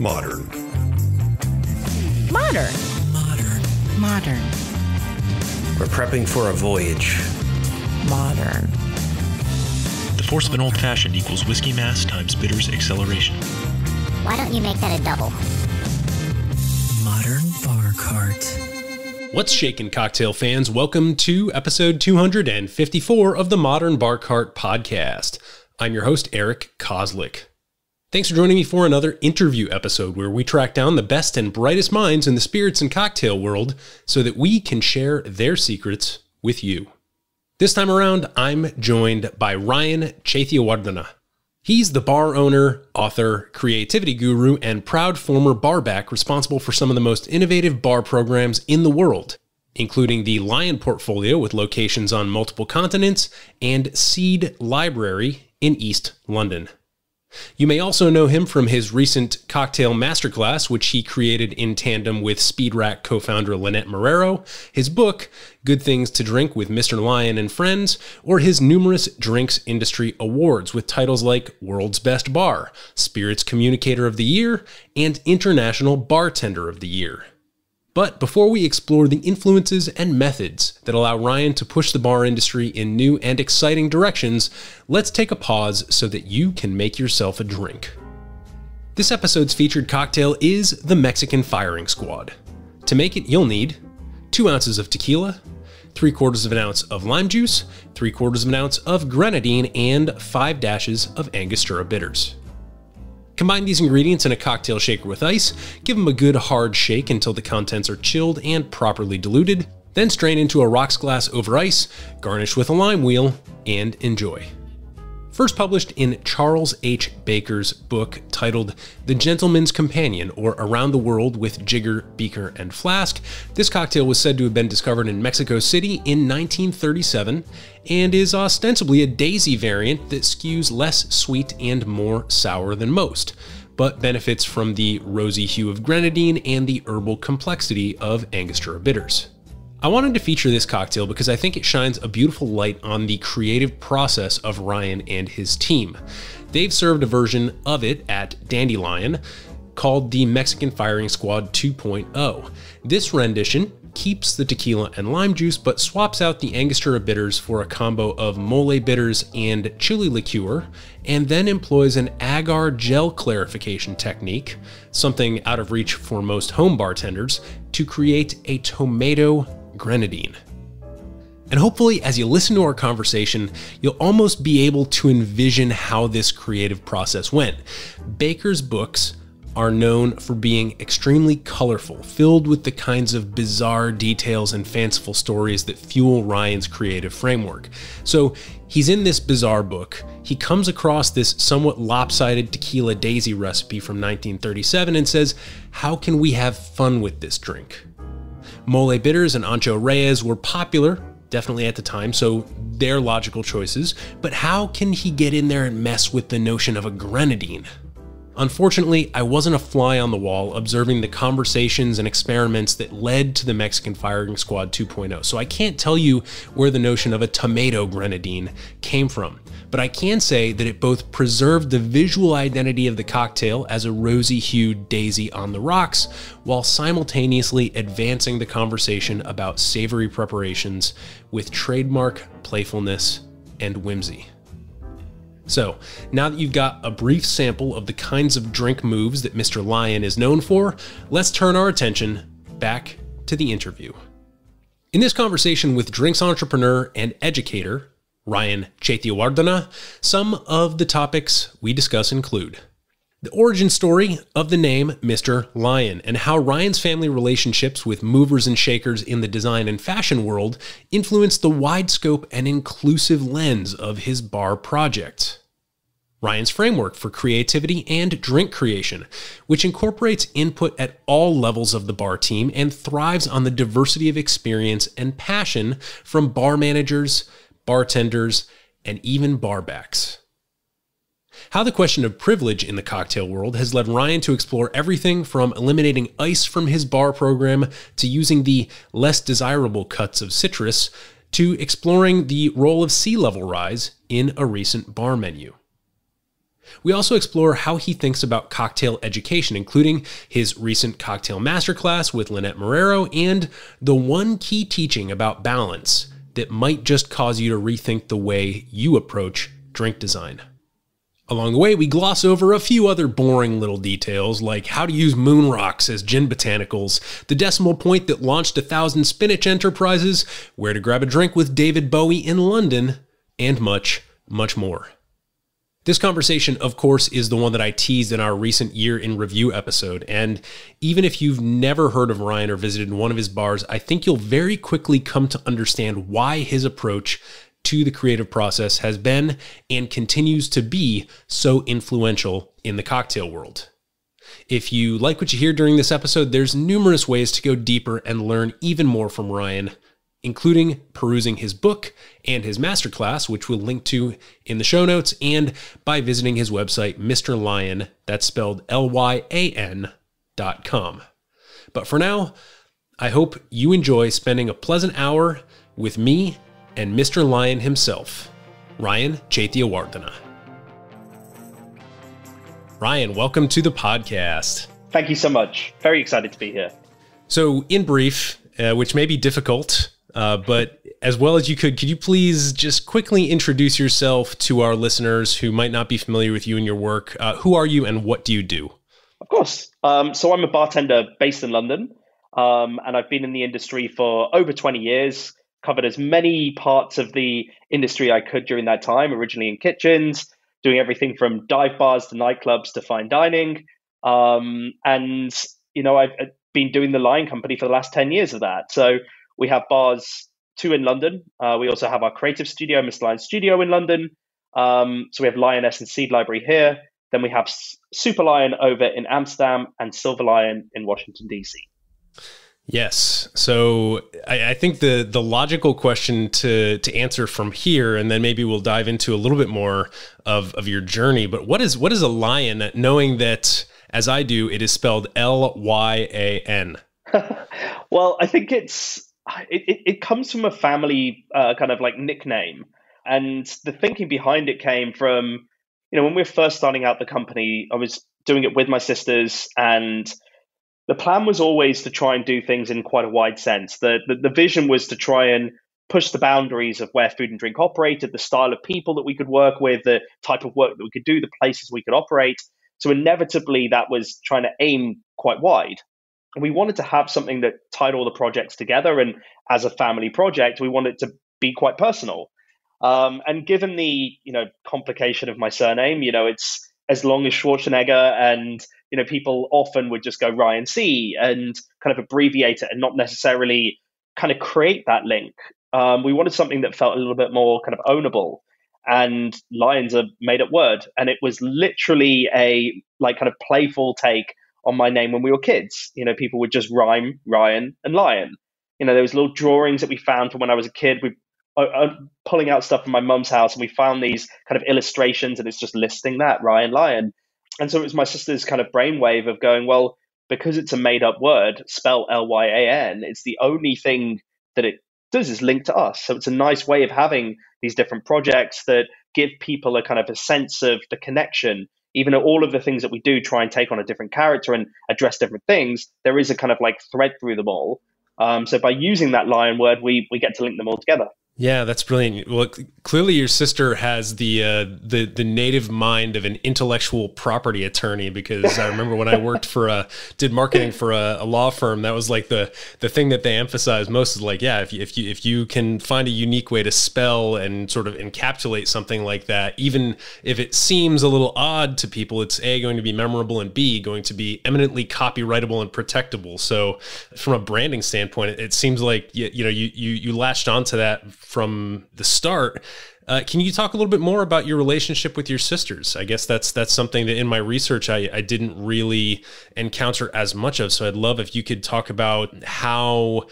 Modern. Modern. Modern. Modern. We're prepping for a voyage. Modern. The force of an old-fashioned equals whiskey mass times bitters acceleration. Why don't you make that a double? Modern Bar Cart. What's shaking, cocktail fans? Welcome to episode 254 of the Modern Bar Cart podcast. I'm your host, Eric Kozlik. Thanks for joining me for another interview episode where we track down the best and brightest minds in the spirits and cocktail world so that we can share their secrets with you. This time around, I'm joined by Ryan Chetiyawardana. He's the bar owner, author, creativity guru, and proud former barback responsible for some of the most innovative bar programs in the world, including the Lyan portfolio with locations on multiple continents and Seed Library in East London. You may also know him from his recent cocktail Masterclass, which he created in tandem with Speed Rack co-founder Lynette Marrero, his book, Good Things to Drink with Mr. Lyan and Friends, or his numerous drinks industry awards with titles like World's Best Bar, Spirits Communicator of the Year, and International Bartender of the Year. But before we explore the influences and methods that allow Ryan to push the bar industry in new and exciting directions, let's take a pause so that you can make yourself a drink. This episode's featured cocktail is the Mexican Firing Squad. To make it, you'll need 2 ounces of tequila, 3/4 of an ounce of lime juice, 3/4 of an ounce of grenadine, and 5 dashes of Angostura bitters. Combine these ingredients in a cocktail shaker with ice, give them a good hard shake until the contents are chilled and properly diluted, then strain into a rocks glass over ice, garnish with a lime wheel, and enjoy. First published in Charles H. Baker's book titled The Gentleman's Companion, or Around the World with Jigger, Beaker, and Flask, this cocktail was said to have been discovered in Mexico City in 1937 and is ostensibly a daisy variant that skews less sweet and more sour than most, but benefits from the rosy hue of grenadine and the herbal complexity of Angostura bitters. I wanted to feature this cocktail because I think it shines a beautiful light on the creative process of Ryan and his team. They've served a version of it at Dandelion called the Mexican Firing Squad 2.0. This rendition keeps the tequila and lime juice but swaps out the Angostura bitters for a combo of mole bitters and chili liqueur, and then employs an agar gel clarification technique, something out of reach for most home bartenders, to create a tomato grenadine. And hopefully, as you listen to our conversation, you'll almost be able to envision how this creative process went. Baker's books are known for being extremely colorful, filled with the kinds of bizarre details and fanciful stories that fuel Ryan's creative framework. So he's in this bizarre book. He comes across this somewhat lopsided tequila daisy recipe from 1937 and says, how can we have fun with this drink? Mole bitters and Ancho Reyes were popular, definitely at the time, so they're logical choices, but how can he get in there and mess with the notion of a grenadine? Unfortunately, I wasn't a fly on the wall observing the conversations and experiments that led to the Mexican Firing Squad 2.0, so I can't tell you where the notion of a tomato grenadine came from. But I can say that it both preserved the visual identity of the cocktail as a rosy-hued daisy on the rocks, while simultaneously advancing the conversation about savory preparations with trademark playfulness and whimsy. So, now that you've got a brief sample of the kinds of drink moves that Mr. Lyan is known for, let's turn our attention back to the interview. In this conversation with drinks entrepreneur and educator, Ryan Chetiyawardana, some of the topics we discuss include the origin story of the name Mr. Lyan and how Ryan's family relationships with movers and shakers in the design and fashion world influenced the wide scope and inclusive lens of his bar project. Ryan's framework for creativity and drink creation, which incorporates input at all levels of the bar team and thrives on the diversity of experience and passion from bar managers, bartenders, and even barbacks. How the question of privilege in the cocktail world has led Ryan to explore everything from eliminating ice from his bar program to using the less desirable cuts of citrus to exploring the role of sea level rise in a recent bar menu. We also explore how he thinks about cocktail education, including his recent cocktail masterclass with Lynette Marrero and the one key teaching about balance that might just cause you to rethink the way you approach drink design. Along the way, we gloss over a few other boring little details, like how to use moon rocks as gin botanicals, the decimal point that launched 1,000 spinach enterprises, where to grab a drink with David Bowie in London, and much, much more. This conversation, of course, is the one that I teased in our recent year in review episode, and even if you've never heard of Ryan or visited one of his bars, I think you'll very quickly come to understand why his approach to the creative process has been and continues to be so influential in the cocktail world. If you like what you hear during this episode, there's numerous ways to go deeper and learn even more from Ryan, including perusing his book and his masterclass, which we'll link to in the show notes, and by visiting his website, Mr. Lyan, that's spelled Lyan.com. But for now, I hope you enjoy spending a pleasant hour with me and Mr. Lyan himself, Ryan Chetiyawardana. Ryan, welcome to the podcast. Thank you so much. Very excited to be here. So in brief, which may be difficult, but as well as you could you please just quickly introduce yourself to our listeners who might not be familiar with you and your work? Who are you and what do you do? Of course. So I'm a bartender based in London, and I've been in the industry for over 20 years, covered as many parts of the industry I could during that time, originally in kitchens, doing everything from dive bars to nightclubs to fine dining. And, I've been doing the Lyan company for the last 10 years of that. So we have bars, 2 in London. We also have our creative studio, Mr. Lyan Studio in London. So we have Lioness and Seed Library here. Then we have Super Lyan over in Amsterdam and Silver Lyan in Washington, D.C. Yes. So I think the logical question to answer from here, and then maybe we'll dive into a little bit more of your journey, but what is a Lyan, knowing that, as I do, it is spelled Lyan? Well, I think it comes from a family kind of like nickname. And the thinking behind it came from, when we were first starting out the company, I was doing it with my sisters, and the plan was always to try and do things in quite a wide sense. The vision was to try and push the boundaries of where food and drink operated, the style of people that we could work with, the type of work that we could do, the places we could operate. So inevitably, that was trying to aim quite wide. And we wanted to have something that tied all the projects together. And as a family project, we wanted to be quite personal. And given the complication of my surname, it's as long as Schwarzenegger, and people often would just go Ryan C and kind of abbreviate it and not necessarily kind of create that link. We wanted something that felt a little bit more kind of ownable, and Lyan's a made-up word, and it was literally a kind of playful take on my name when we were kids. People would just rhyme Ryan and Lyan. There was little drawings that we found from when I was a kid. We pulling out stuff from my mum's house, and we found these kind of illustrations, and it's just listing that Ryan Lyan. And so it was my sister's kind of brainwave of going, well, because it's a made up word, spell Lyan, it's the only thing that it does is link to us. So it's a nice way of having these different projects that give people a kind of a sense of the connection. Even though all of the things that we do try and take on a different character and address different things, there is a kind of like thread through them all. So by using that Lyan word, we get to link them all together. Yeah, that's brilliant. Well, clearly your sister has the native mind of an intellectual property attorney, because I remember when I worked did marketing for a law firm, that was like the thing that they emphasized most is like, yeah, if you can find a unique way to spell and sort of encapsulate something like that, even if it seems a little odd to people, it's A, going to be memorable, and B, going to be eminently copyrightable and protectable. So from a branding standpoint, it seems like you latched onto that from the start. Can you talk a little bit more about your relationship with your sisters? I guess that's something that in my research I didn't really encounter as much of. So I'd love if you could talk about how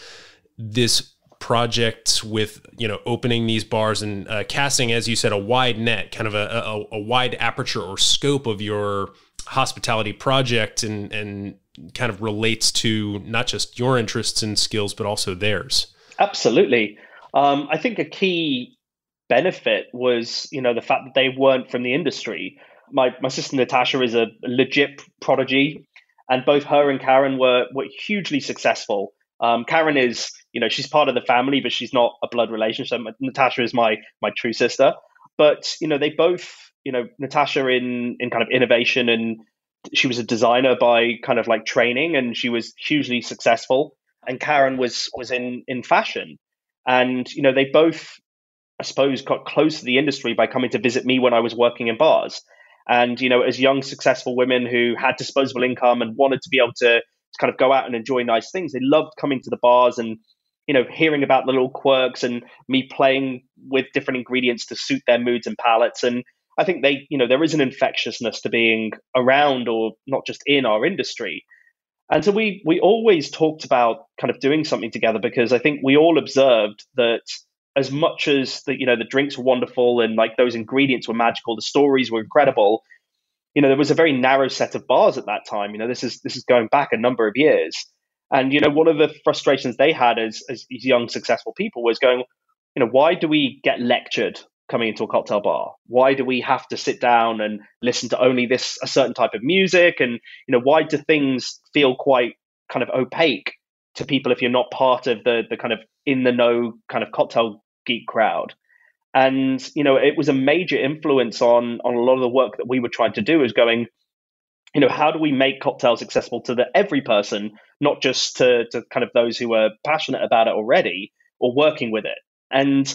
this project with opening these bars and casting, as you said, a wide net, kind of a wide aperture or scope of your hospitality project, and kind of relates to not just your interests and skills, but also theirs. Absolutely. I think a key benefit was, the fact that they weren't from the industry. My sister Natasha is a legit prodigy, and both her and Karen were hugely successful. Karen is, she's part of the family, but she's not a blood relation. So Natasha is my true sister. But they both, Natasha in kind of innovation, and she was a designer by kind of like training, and she was hugely successful. And Karen was in fashion, and they both, I suppose, got close to the industry by coming to visit me when I was working in bars. And as young successful women who had disposable income and wanted to be able to kind of go out and enjoy nice things, they loved coming to the bars and hearing about the little quirks and me playing with different ingredients to suit their moods and palates. And I think there is an infectiousness to being around, or not just in, our industry. And so we always talked about kind of doing something together, because I think we all observed that as much as the drinks were wonderful and like those ingredients were magical, the stories were incredible, there was a very narrow set of bars at that time. This is going back a number of years. And one of the frustrations they had as young successful people was going, why do we get lectured coming into a cocktail bar? Why do we have to sit down and listen to only a certain type of music? And why do things feel quite kind of opaque to people if you're not part of the kind of in the know kind of cocktail geek crowd? And it was a major influence on a lot of the work that we were trying to do, is going, how do we make cocktails accessible to every person, not just to kind of those who are passionate about it already or working with it? And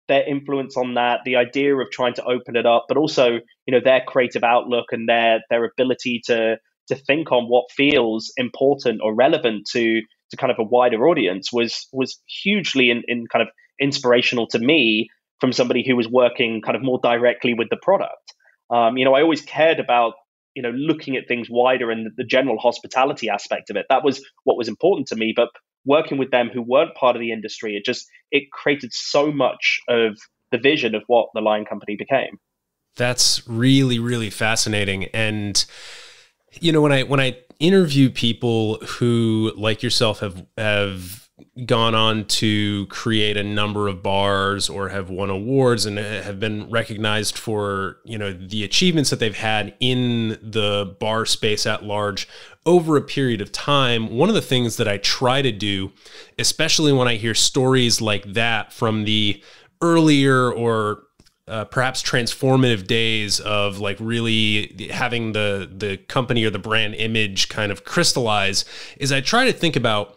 their influence on that, the idea of trying to open it up, but also their creative outlook and their ability to think on what feels important or relevant to kind of a wider audience was hugely in kind of inspirational to me, from somebody who was working kind of more directly with the product. I always cared about looking at things wider and the general hospitality aspect of it. That was what was important to me. But working with them who weren't part of the industry, it created so much of the vision of what the Lyan company became. That's really, really fascinating. And when I interview people who, like yourself, have gone on to create a number of bars or have won awards and have been recognized for, the achievements that they've had in the bar space at large over a period of time, one of the things that I try to do, especially when I hear stories like that from the earlier or perhaps transformative days of like really having the company or the brand image kind of crystallize, is I try to think about,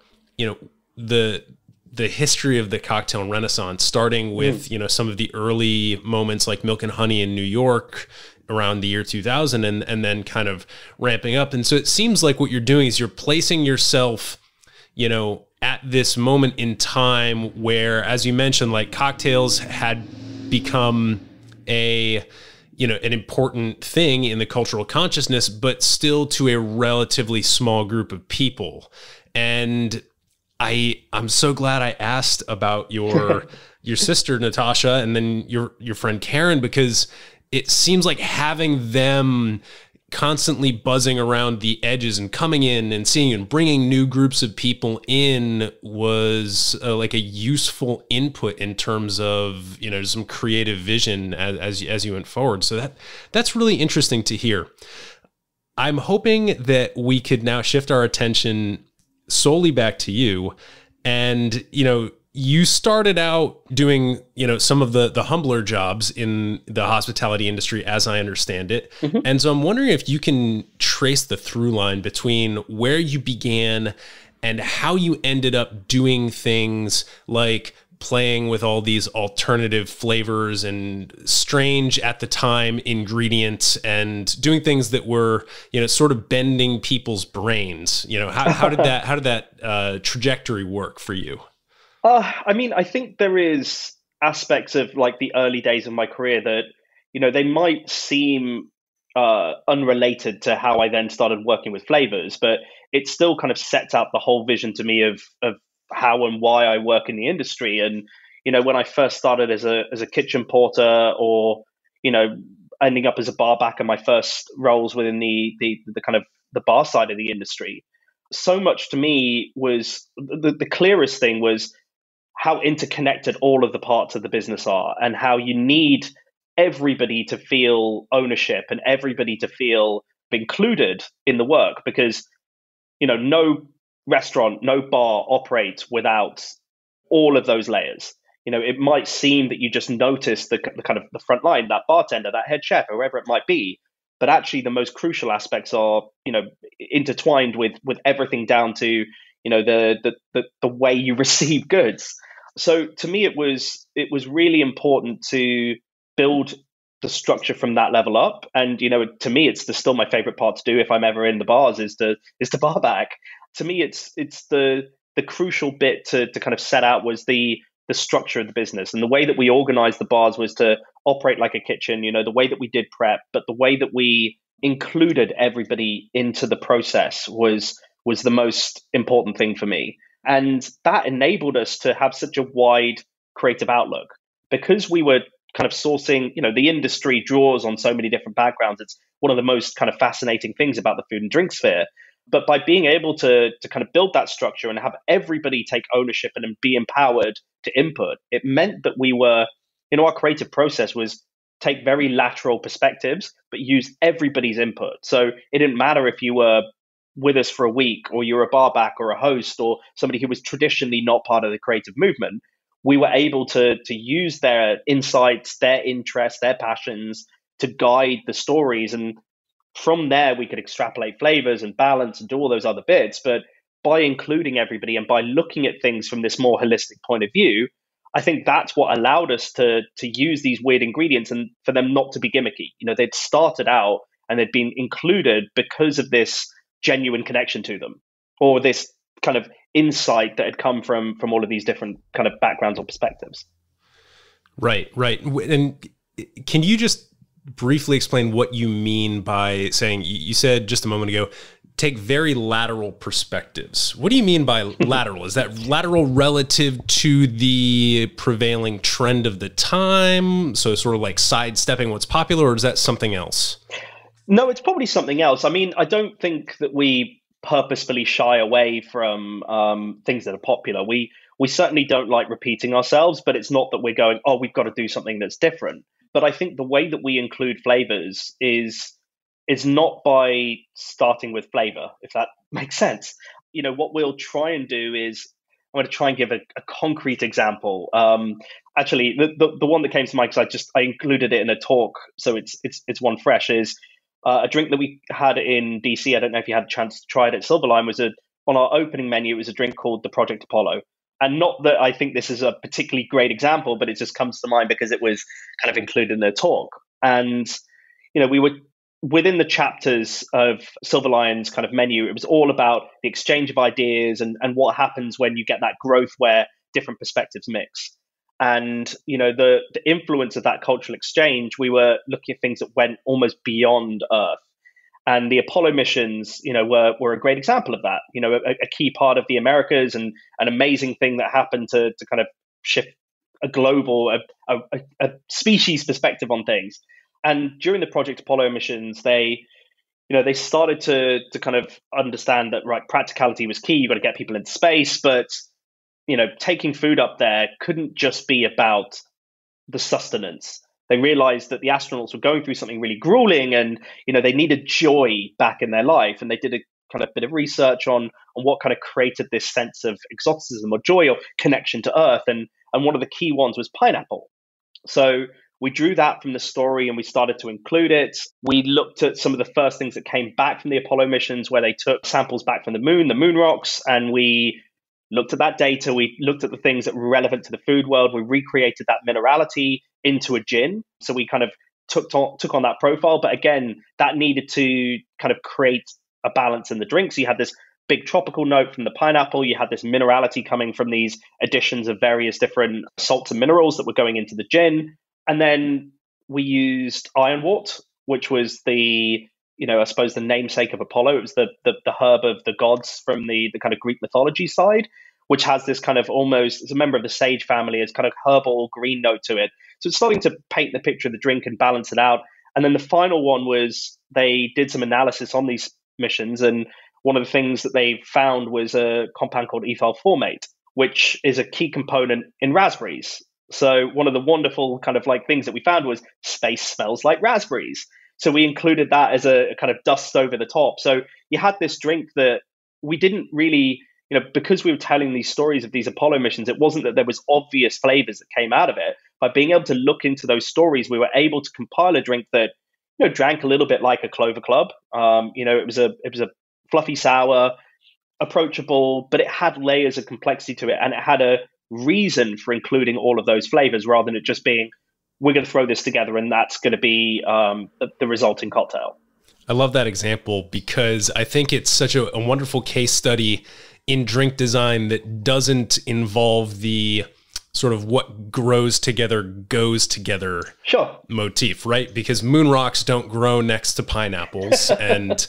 the history of the cocktail renaissance, starting with, some of the early moments like Milk and Honey in New York around the year 2000, and then kind of ramping up. And so it seems like what you're doing is you're placing yourself, at this moment in time where, as you mentioned, like cocktails had become an important thing in the cultural consciousness, but still to a relatively small group of people. And I'm so glad I asked about your sister Natasha and then your friend Karen, because it seems like having them constantly buzzing around the edges and coming in and seeing and bringing new groups of people in was like a useful input in terms of some creative vision as you went forward. So that's really interesting to hear. I'm hoping that we could now shift our attention solely back to you. And, you started out doing, some of the humbler jobs in the hospitality industry, as I understand it. Mm-hmm. And so I'm wondering if you can trace the through line between where you began and how you ended up doing things like playing with all these alternative flavors and strange at the time ingredients and doing things that were, sort of bending people's brains. How did that trajectory work for you? I think there is aspects of like the early days of my career that, they might seem unrelated to how I then started working with flavors, but it still kind of sets out the whole vision to me of how and why I work in the industry. And, when I first started as a kitchen porter, or, ending up as a barback in my first roles within the kind of the bar side of the industry, so much to me was the clearest thing was how interconnected all of the parts of the business are, and how you need everybody to feel ownership and everybody to feel included in the work, because no restaurant, no bar operates without all of those layers. It might seem that you just notice the kind of the front line, that bartender, that head chef, whoever it might be, but actually the most crucial aspects are intertwined with everything down to the way you receive goods. So to me, it was really important to build the structure from that level up. And to me, it's still my favorite part to do if I'm ever in the bars is to barback. To me, it's the crucial bit to kind of set out was the structure of the business, and the way that we organized the bars was to operate like a kitchen. The way that we did prep, but the way that we included everybody into the process was the most important thing for me. And that enabled us to have such a wide creative outlook, because we were kind of sourcing, the industry draws on so many different backgrounds. It's one of the most kind of fascinating things about the food and drink sphere. But by being able to kind of build that structure and have everybody take ownership and be empowered to input, it meant that we were, our creative process was take very lateral perspectives, but use everybody's input. So it didn't matter if you were with us for a week, or you're a barback or a host, or somebody who was traditionally not part of the creative movement. We were able to use their insights, their interests, their passions to guide the stories. And from there, we could extrapolate flavors and balance and do all those other bits. But by including everybody and by looking at things from this more holistic point of view, I think that's what allowed us to use these weird ingredients and for them not to be gimmicky. They'd started out and they'd been included because of this genuine connection to them, or this kind of insight that had come from all of these different kind of backgrounds or perspectives. Right. And can you just briefly explain what you mean by saying, you said just a moment ago, take very lateral perspectives. What do you mean by lateral? Is that lateral relative to the prevailing trend of the time? So sort of like sidestepping what's popular, or is that something else? No, it's probably something else. I mean, I don't think that we purposefully shy away from things that are popular. We certainly don't like repeating ourselves, but it's not that we're going, oh, we've got to do something that's different. But I think the way that we include flavors is not by starting with flavor, if that makes sense. What we'll try and do is, I'm going to try and give a concrete example. Actually, the one that came to mind, because I included it in a talk, so it's one fresh, is a drink that we had in DC. I don't know if you had a chance to try it at Silver Lyan. On our opening menu, it was a drink called the Project Apollo. And not that I think this is a particularly great example, but it just comes to mind because it was kind of included in the talk. And, we were within the chapters of Silver Lyan's kind of menu. It was all about the exchange of ideas and what happens when you get that growth where different perspectives mix. And, the influence of that cultural exchange, we were looking at things that went almost beyond Earth. And the Apollo missions, were a great example of that. A key part of the Americas, and an amazing thing that happened to kind of shift a global, a species perspective on things. And during the Project Apollo missions, they started to kind of understand that, right, practicality was key. You've got to get people into space, but taking food up there couldn't just be about the sustenance. They realized that the astronauts were going through something really grueling, and they needed joy back in their life. And they did a kind of bit of research on what kind of created this sense of exoticism or joy or connection to Earth. And one of the key ones was pineapple. So we drew that from the story and we started to include it. We looked at some of the first things that came back from the Apollo missions, where they took samples back from the moon rocks, and we looked at that data. We looked at the things that were relevant to the food world. We recreated that minerality into a gin. So we kind of took on that profile. But again, that needed to kind of create a balance in the drink. So you had this big tropical note from the pineapple. You had this minerality coming from these additions of various different salts and minerals that were going into the gin. And then we used ironwort, which was I suppose the namesake of Apollo. It was the herb of the gods from the kind of Greek mythology side, which has this kind of almost, as a member of the sage family, it's kind of herbal green note to it. So it's starting to paint the picture of the drink and balance it out. And then the final one was they did some analysis on these missions, and one of the things that they found was a compound called ethyl formate, which is a key component in raspberries. So one of the wonderful kind of like things that we found was space smells like raspberries. So we included that as a kind of dust over the top. So you had this drink that we didn't really, because we were telling these stories of these Apollo missions, it wasn't that there was obvious flavors that came out of it. By being able to look into those stories, we were able to compile a drink that, drank a little bit like a Clover Club. It was a fluffy sour, approachable, but it had layers of complexity to it, and it had a reason for including all of those flavors rather than it just being, we're going to throw this together and that's going to be the resulting cocktail. I love that example because I think it's such a wonderful case study in drink design that doesn't involve the sort of what grows together goes together motif, right? Because moon rocks don't grow next to pineapples, and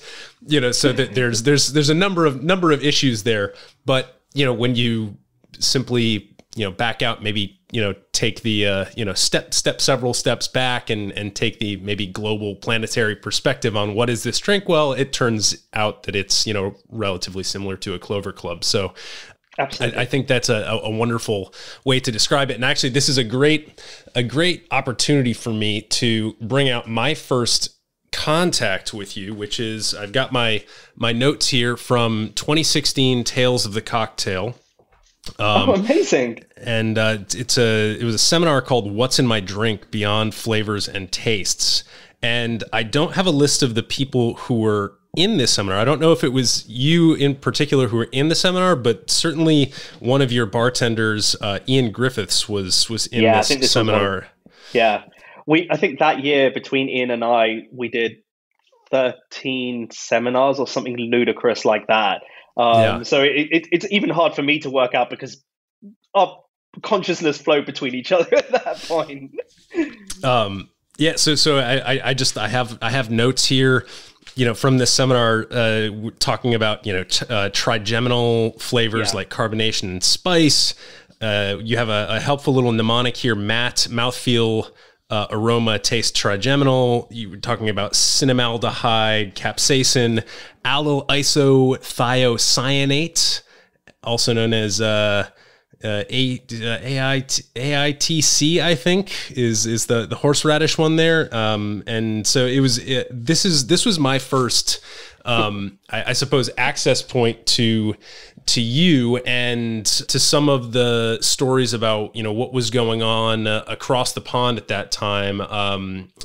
so that there's a number of issues there. But when you simply back out, maybe take the step several steps back and take the maybe global planetary perspective on what is this drink. Well, it turns out that it's relatively similar to a Clover Club. So I think that's a wonderful way to describe it. And actually, this is a great opportunity for me to bring out my first contact with you, which is I've got my notes here from 2016 Tales of the Cocktail. Amazing. And it was a seminar called What's in My Drink? Beyond Flavors and Tastes. And I don't have a list of the people who were in this seminar. I don't know if it was you in particular who were in the seminar, but certainly one of your bartenders, Ian Griffiths, was in this seminar. I think that year between Ian and I, we did 13 seminars or something ludicrous like that. So it's even hard for me to work out because our consciousness flowed between each other at that point. So I have notes here, from this seminar, talking about trigeminal flavors like carbonation and spice. You have a helpful little mnemonic here: mouthfeel, aroma, taste, trigeminal. You were talking about cinnamaldehyde, capsaicin, allyl isothiocyanate, also known as AITC, I think is the horseradish one there. And so this was my first, I suppose, access point to you and to some of the stories about, what was going on across the pond at that time,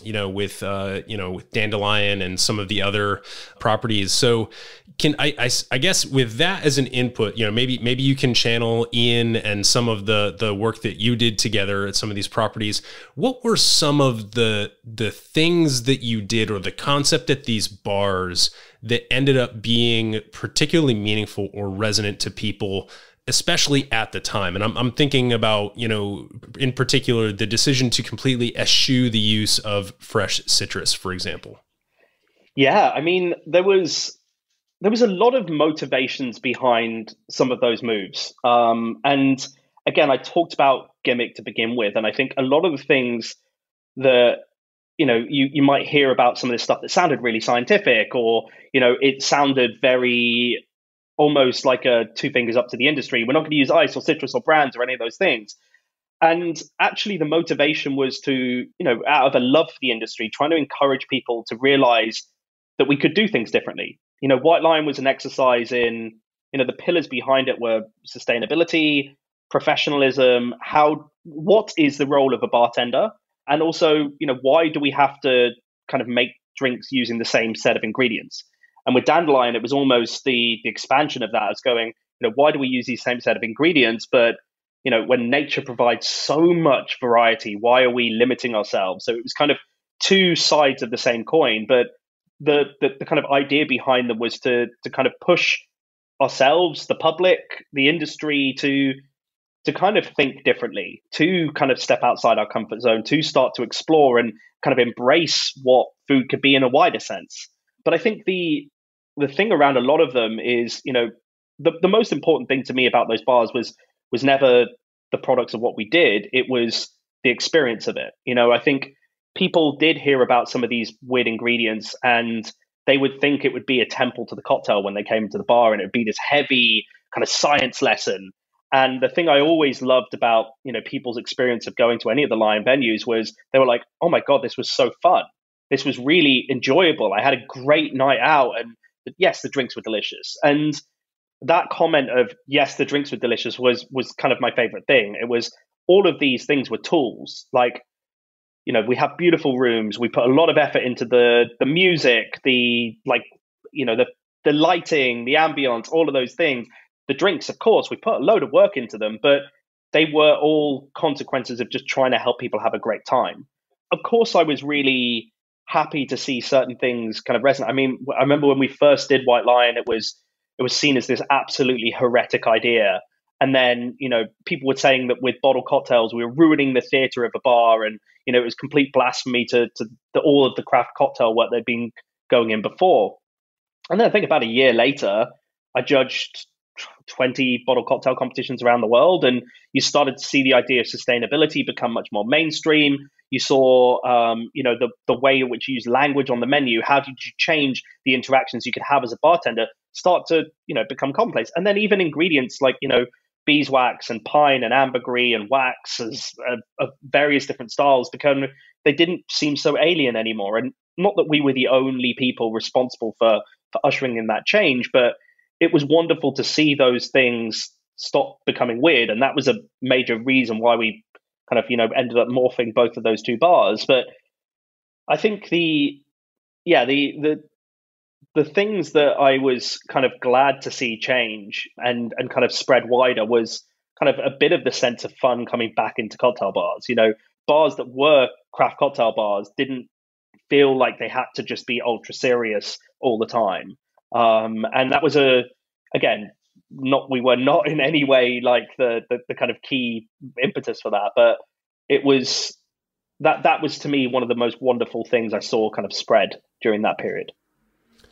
with Dandelion and some of the other properties. So I guess with that as an input, maybe you can channel Ian and some of the work that you did together at some of these properties. What were some of the things that you did or the concept at these bars that ended up being particularly meaningful or resonant to people, especially at the time? And I'm thinking about, in particular, the decision to completely eschew the use of fresh citrus, for example. Yeah, I mean, there was a lot of motivations behind some of those moves. And again, I talked about gimmick to begin with, and I think a lot of the things that you might hear about some of this stuff that sounded really scientific, or it sounded very almost like a two fingers up to the industry. We're not going to use ice or citrus or brands or any of those things. And actually, the motivation was to, out of a love for the industry, trying to encourage people to realize that we could do things differently. White Lyan was an exercise in, the pillars behind it were sustainability, professionalism, what is the role of a bartender? And also, why do we have to kind of make drinks using the same set of ingredients? And with Dandelion, it was almost the expansion of that as going, why do we use these same set of ingredients? But, when nature provides so much variety, why are we limiting ourselves? So it was kind of two sides of the same coin. But the kind of idea behind them was to kind of push ourselves, the public, the industry to kind of think differently, to kind of step outside our comfort zone, to start to explore and kind of embrace what food could be in a wider sense. But I think the thing around a lot of them is, the most important thing to me about those bars was never the products of what we did. It was the experience of it. I think people did hear about some of these weird ingredients and they would think it would be a temple to the cocktail when they came to the bar, and it would be this heavy kind of science lesson. And the thing I always loved about, people's experience of going to any of the Lyan venues was they were like, oh my God, this was so fun. This was really enjoyable. I had a great night out, and yes, the drinks were delicious. And that comment of, yes, the drinks were delicious was kind of my favorite thing. It was all of these things were tools. Like, we have beautiful rooms. We put a lot of effort into the music, the lighting, the ambience, all of those things. The drinks, of course, we put a load of work into them, but they were all consequences of just trying to help people have a great time. Of course, I was really happy to see certain things kind of resonate. I mean, I remember when we first did White Lyan, it was seen as this absolutely heretic idea. And then, people were saying that with bottled cocktails, we were ruining the theater of a bar. And, it was complete blasphemy to all of the craft cocktail work they'd been going in before. And then I think about a year later, I judged 20 bottled cocktail competitions around the world. And you started to see the idea of sustainability become much more mainstream. You saw, the way in which you use language on the menu. How did you change the interactions you could have as a bartender start to, become commonplace? And then even ingredients like, beeswax and pine and ambergris and wax as various different styles they didn't seem so alien anymore. And not that we were the only people responsible for ushering in that change, but it was wonderful to see those things stop becoming weird. And that was a major reason why we kind of, ended up morphing both of those two bars. But I think the things that I was kind of glad to see change and kind of spread wider was kind of a bit of the sense of fun coming back into cocktail bars. Bars that were craft cocktail bars didn't feel like they had to just be ultra serious all the time. And that was we were not in any way like the kind of key impetus for that, but it was that was to me one of the most wonderful things I saw kind of spread during that period.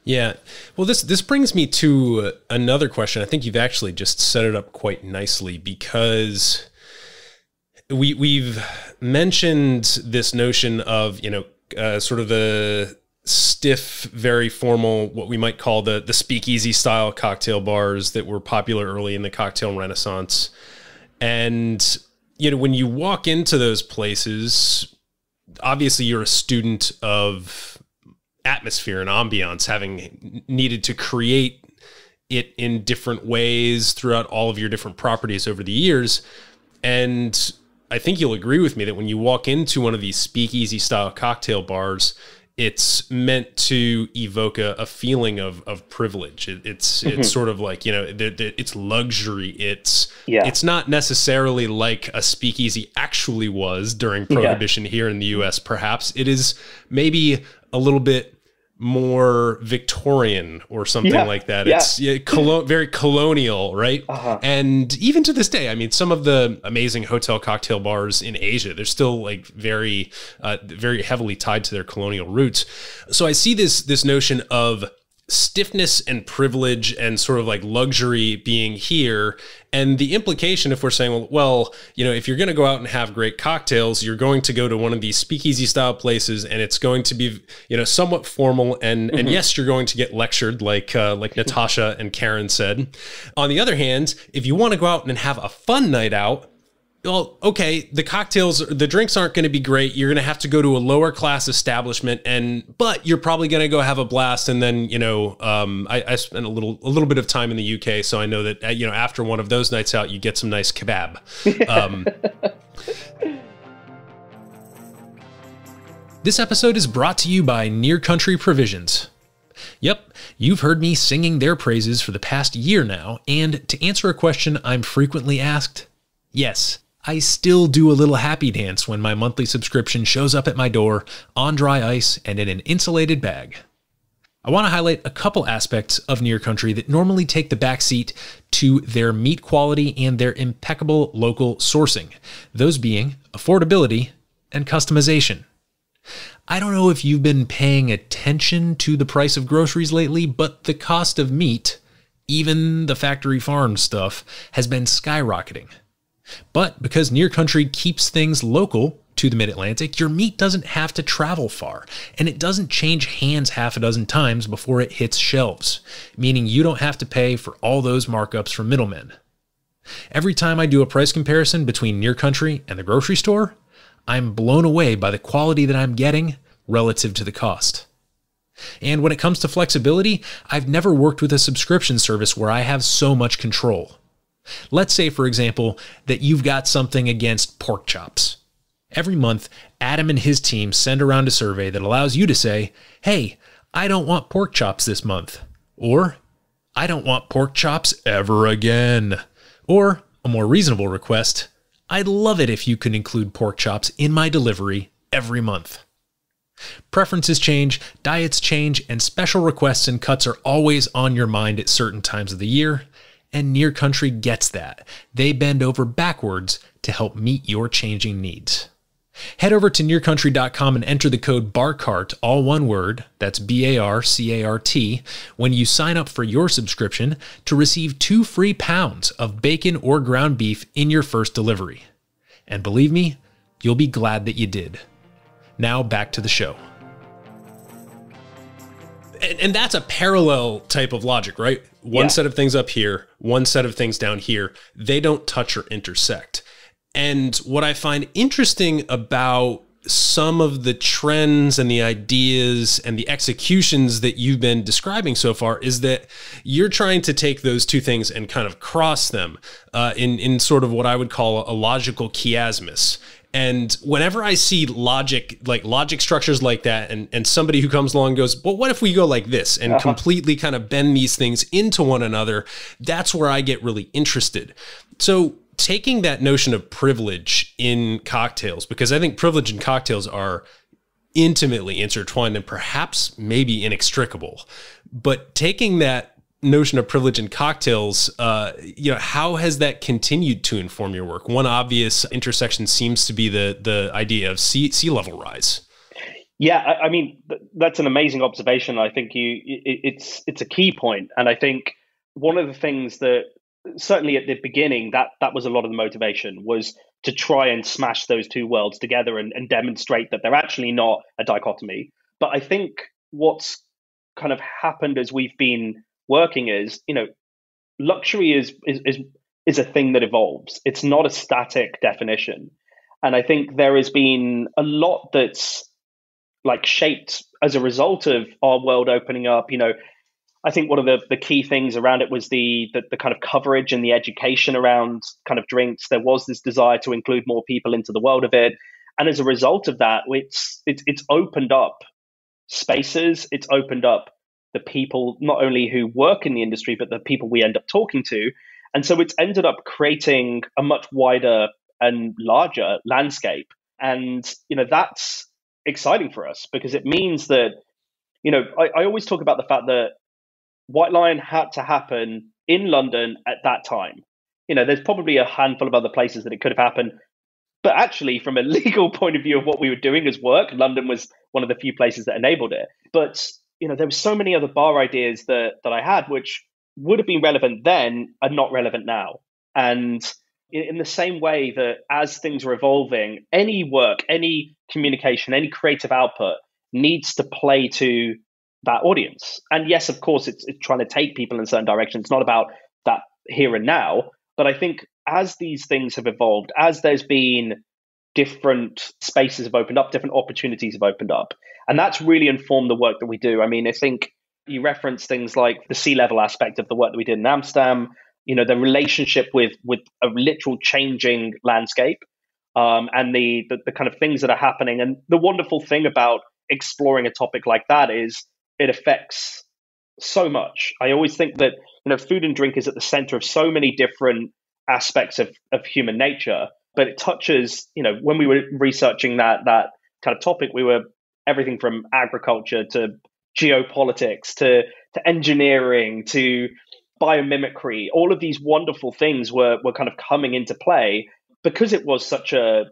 Yeah. Well, this brings me to another question. I think you've actually just set it up quite nicely, because we've mentioned this notion of, sort of the stiff, very formal, what we might call the speakeasy style cocktail bars that were popular early in the cocktail renaissance. And, when you walk into those places, obviously you're a student of atmosphere and ambiance, having needed to create it in different ways throughout all of your different properties over the years. And I think you'll agree with me that when you walk into one of these speakeasy style cocktail bars, it's meant to evoke a feeling of privilege. It's sort of like, it's luxury. It's not necessarily like a speakeasy actually was during Prohibition here in the US. Perhaps it is maybe a little bit more Victorian or something like that. It's very colonial, right? And even to this day, I mean, some of the amazing hotel cocktail bars in Asia, they're still like very heavily tied to their colonial roots. So I see this notion of stiffness and privilege and sort of like luxury being here. And the implication, if we're saying, well, if you're going to go out and have great cocktails, you're going to go to one of these speakeasy style places, and it's going to be, somewhat formal. And yes, you're going to get lectured like Natasha and Karen said. On the other hand, if you want to go out and have a fun night out, well, okay, the drinks aren't going to be great. You're going to have to go to a lower class establishment, but you're probably going to go have a blast. And then, I spent a little bit of time in the UK, so I know that, after one of those nights out, you get some nice kebab. This episode is brought to you by Near Country Provisions. Yep, you've heard me singing their praises for the past year now, and to answer a question I'm frequently asked, yes, I still do a little happy dance when my monthly subscription shows up at my door on dry ice and in an insulated bag. I want to highlight a couple aspects of Near Country that normally take the backseat to their meat quality and their impeccable local sourcing, those being affordability and customization. I don't know if you've been paying attention to the price of groceries lately, but the cost of meat, even the factory farm stuff, has been skyrocketing. But because Near Country keeps things local to the Mid-Atlantic, your meat doesn't have to travel far, and it doesn't change hands half a dozen times before it hits shelves, meaning you don't have to pay for all those markups from middlemen. Every time I do a price comparison between Near Country and the grocery store, I'm blown away by the quality that I'm getting relative to the cost. And when it comes to flexibility, I've never worked with a subscription service where I have so much control. Let's say, for example, that you've got something against pork chops. Every month, Adam and his team send around a survey that allows you to say, hey, I don't want pork chops this month. Or, I don't want pork chops ever again. Or, a more reasonable request, I'd love it if you could include pork chops in my delivery every month. Preferences change, diets change, and special requests and cuts are always on your mind at certain times of the year, and Near Country gets that. They bend over backwards to help meet your changing needs. Head over to nearcountry.com and enter the code BARCART, all one word, that's BARCART, when you sign up for your subscription to receive 2 free pounds of bacon or ground beef in your first delivery. And believe me, you'll be glad that you did. Now back to the show. And that's a parallel type of logic, right? One set of things up here, one set of things down here. They don't touch or intersect. And what I find interesting about some of the trends and the ideas and the executions that you've been describing so far is that you're trying to take those two things and kind of cross them in sort of what I would call a logical chiasmus. And whenever I see logic structures like that, and somebody who comes along and goes, well, what if we go like this and completely kind of bend these things into one another? That's where I get really interested. So taking that notion of privilege in cocktails, because I think privilege and cocktails are intimately intertwined and perhaps maybe inextricable, but taking that notion of privilege in cocktails, how has that continued to inform your work? One obvious intersection seems to be the idea of sea level rise. Yeah, I mean, that's an amazing observation. I think it's a key point. And I think one of the things that certainly at the beginning, that was a lot of the motivation, was to try and smash those two worlds together and demonstrate that they're actually not a dichotomy. But I think what's kind of happened as we've been working is, luxury is a thing that evolves. It's not a static definition. And I think there has been a lot that's like shaped as a result of our world opening up. I think one of the key things around it was the kind of coverage and the education around kind of drinks. There was this desire to include more people into the world of it. And as a result of that, it's opened up spaces. It's opened up the people not only who work in the industry, but the people we end up talking to. And so it's ended up creating a much wider and larger landscape. And, that's exciting for us because it means that, I always talk about the fact that White Lyan had to happen in London at that time. There's probably a handful of other places that it could have happened. But actually, from a legal point of view of what we were doing as work, London was one of the few places that enabled it. But there were so many other bar ideas that I had, which would have been relevant then and not relevant now. And in the same way that as things are evolving, any work, any communication, any creative output needs to play to that audience. And yes, of course, it's trying to take people in a certain direction. It's not about that here and now. But I think as these things have evolved, as there's been different spaces have opened up, different opportunities have opened up. And that's really informed the work that we do. I mean, I think you reference things like the sea level aspect of the work that we did in Amsterdam, the relationship with a literal changing landscape, and the kind of things that are happening. And the wonderful thing about exploring a topic like that is it affects so much. I always think that, food and drink is at the center of so many different aspects of human nature, but it touches, when we were researching that kind of topic, we were everything from agriculture to geopolitics to engineering to biomimicry. All of these wonderful things were kind of coming into play because it was such a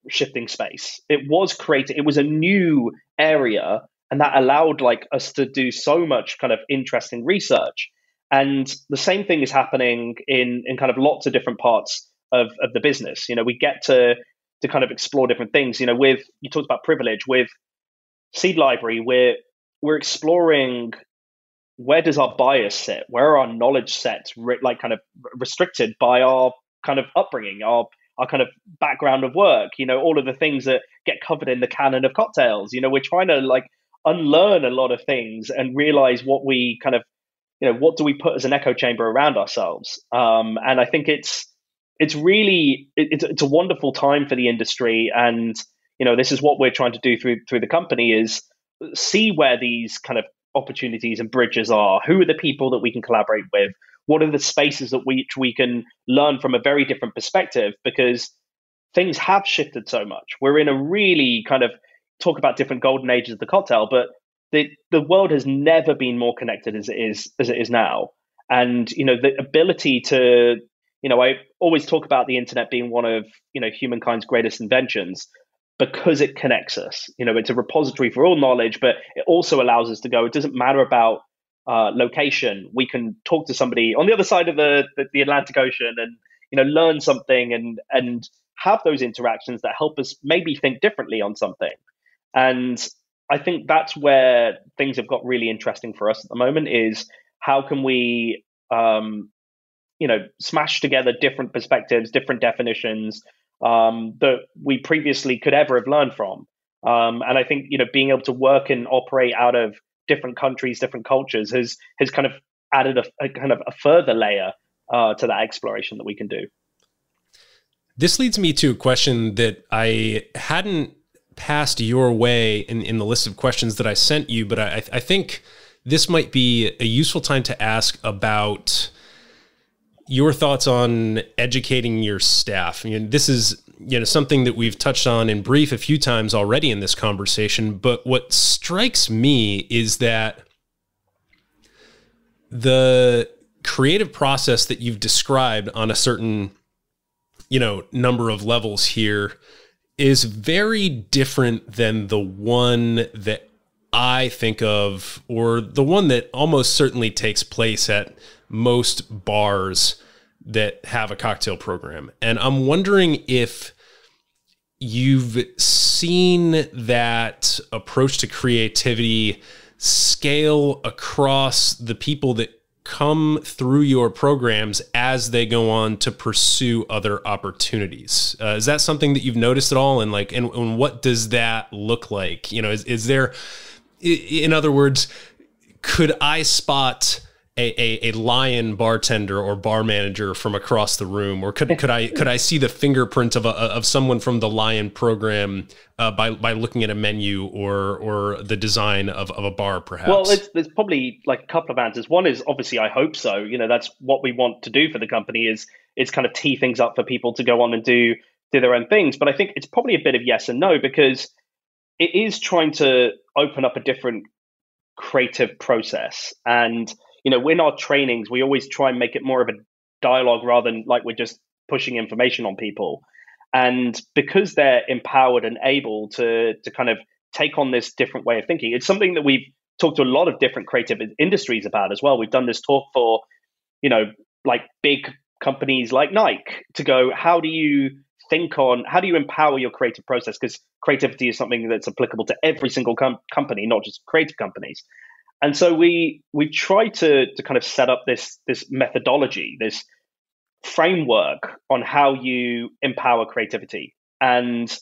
shifting space. It was a new area, and that allowed us to do so much kind of interesting research. And the same thing is happening in kind of lots of different parts of the business. We get to kind of explore different things. You talked about privilege with Seed Library, we're exploring where does our bias sit? Where are our knowledge sets kind of restricted by our kind of upbringing, our kind of background of work, all of the things that get covered in the canon of cocktails. We're trying to like unlearn a lot of things and realize what we kind of, what do we put as an echo chamber around ourselves? And I think it's really a wonderful time for the industry. And, this is what we're trying to do through the company is see where these kind of opportunities and bridges are. Who are the people that we can collaborate with? What are the spaces that we can learn from a very different perspective? Because things have shifted so much. We're in a really kind of talk about different golden ages of the cocktail, but the world has never been more connected as it is now. And, the ability to, I always talk about the internet being one of, humankind's greatest inventions because it connects us. It's a repository for all knowledge, but it also allows us to go, it doesn't matter about location. We can talk to somebody on the other side of the Atlantic Ocean and, learn something and have those interactions that help us maybe think differently on something. And I think that's where things have got really interesting for us at the moment is how can we, smash together different perspectives, different definitions that we previously could ever have learned from. And I think, being able to work and operate out of different countries, different cultures has kind of added a further layer to that exploration that we can do. This leads me to a question that I hadn't passed your way in the list of questions that I sent you, but I think this might be a useful time to ask about your thoughts on educating your staff. This is something that we've touched on in brief a few times already in this conversation, but what strikes me is that the creative process that you've described on a certain, number of levels here is very different than the one that I think of, or the one that almost certainly takes place at most bars that have a cocktail program. And I'm wondering if you've seen that approach to creativity scale across the people that come through your programs as they go on to pursue other opportunities. Is that something that you've noticed at all? And what does that look like? Is there, in other words, could I spot a Lyan bartender or bar manager from across the room, or could I see the fingerprint of someone from the Lyan program by looking at a menu or the design of a bar, perhaps? Well, there's probably like a couple of answers. One is obviously I hope so. That's what we want to do for the company is kind of tee things up for people to go on and do their own things. But I think it's probably a bit of yes and no, because it is trying to open up a different creative process. And in our trainings, we always try and make it more of a dialogue rather than like we're just pushing information on people. And because they're empowered and able to kind of take on this different way of thinking, it's something that we've talked to a lot of different creative industries about as well. We've done this talk for, like big companies like Nike to go, how do you empower your creative process? Because creativity is something that's applicable to every single company, not just creative companies. And so we try to kind of set up this methodology, this framework on how you empower creativity. And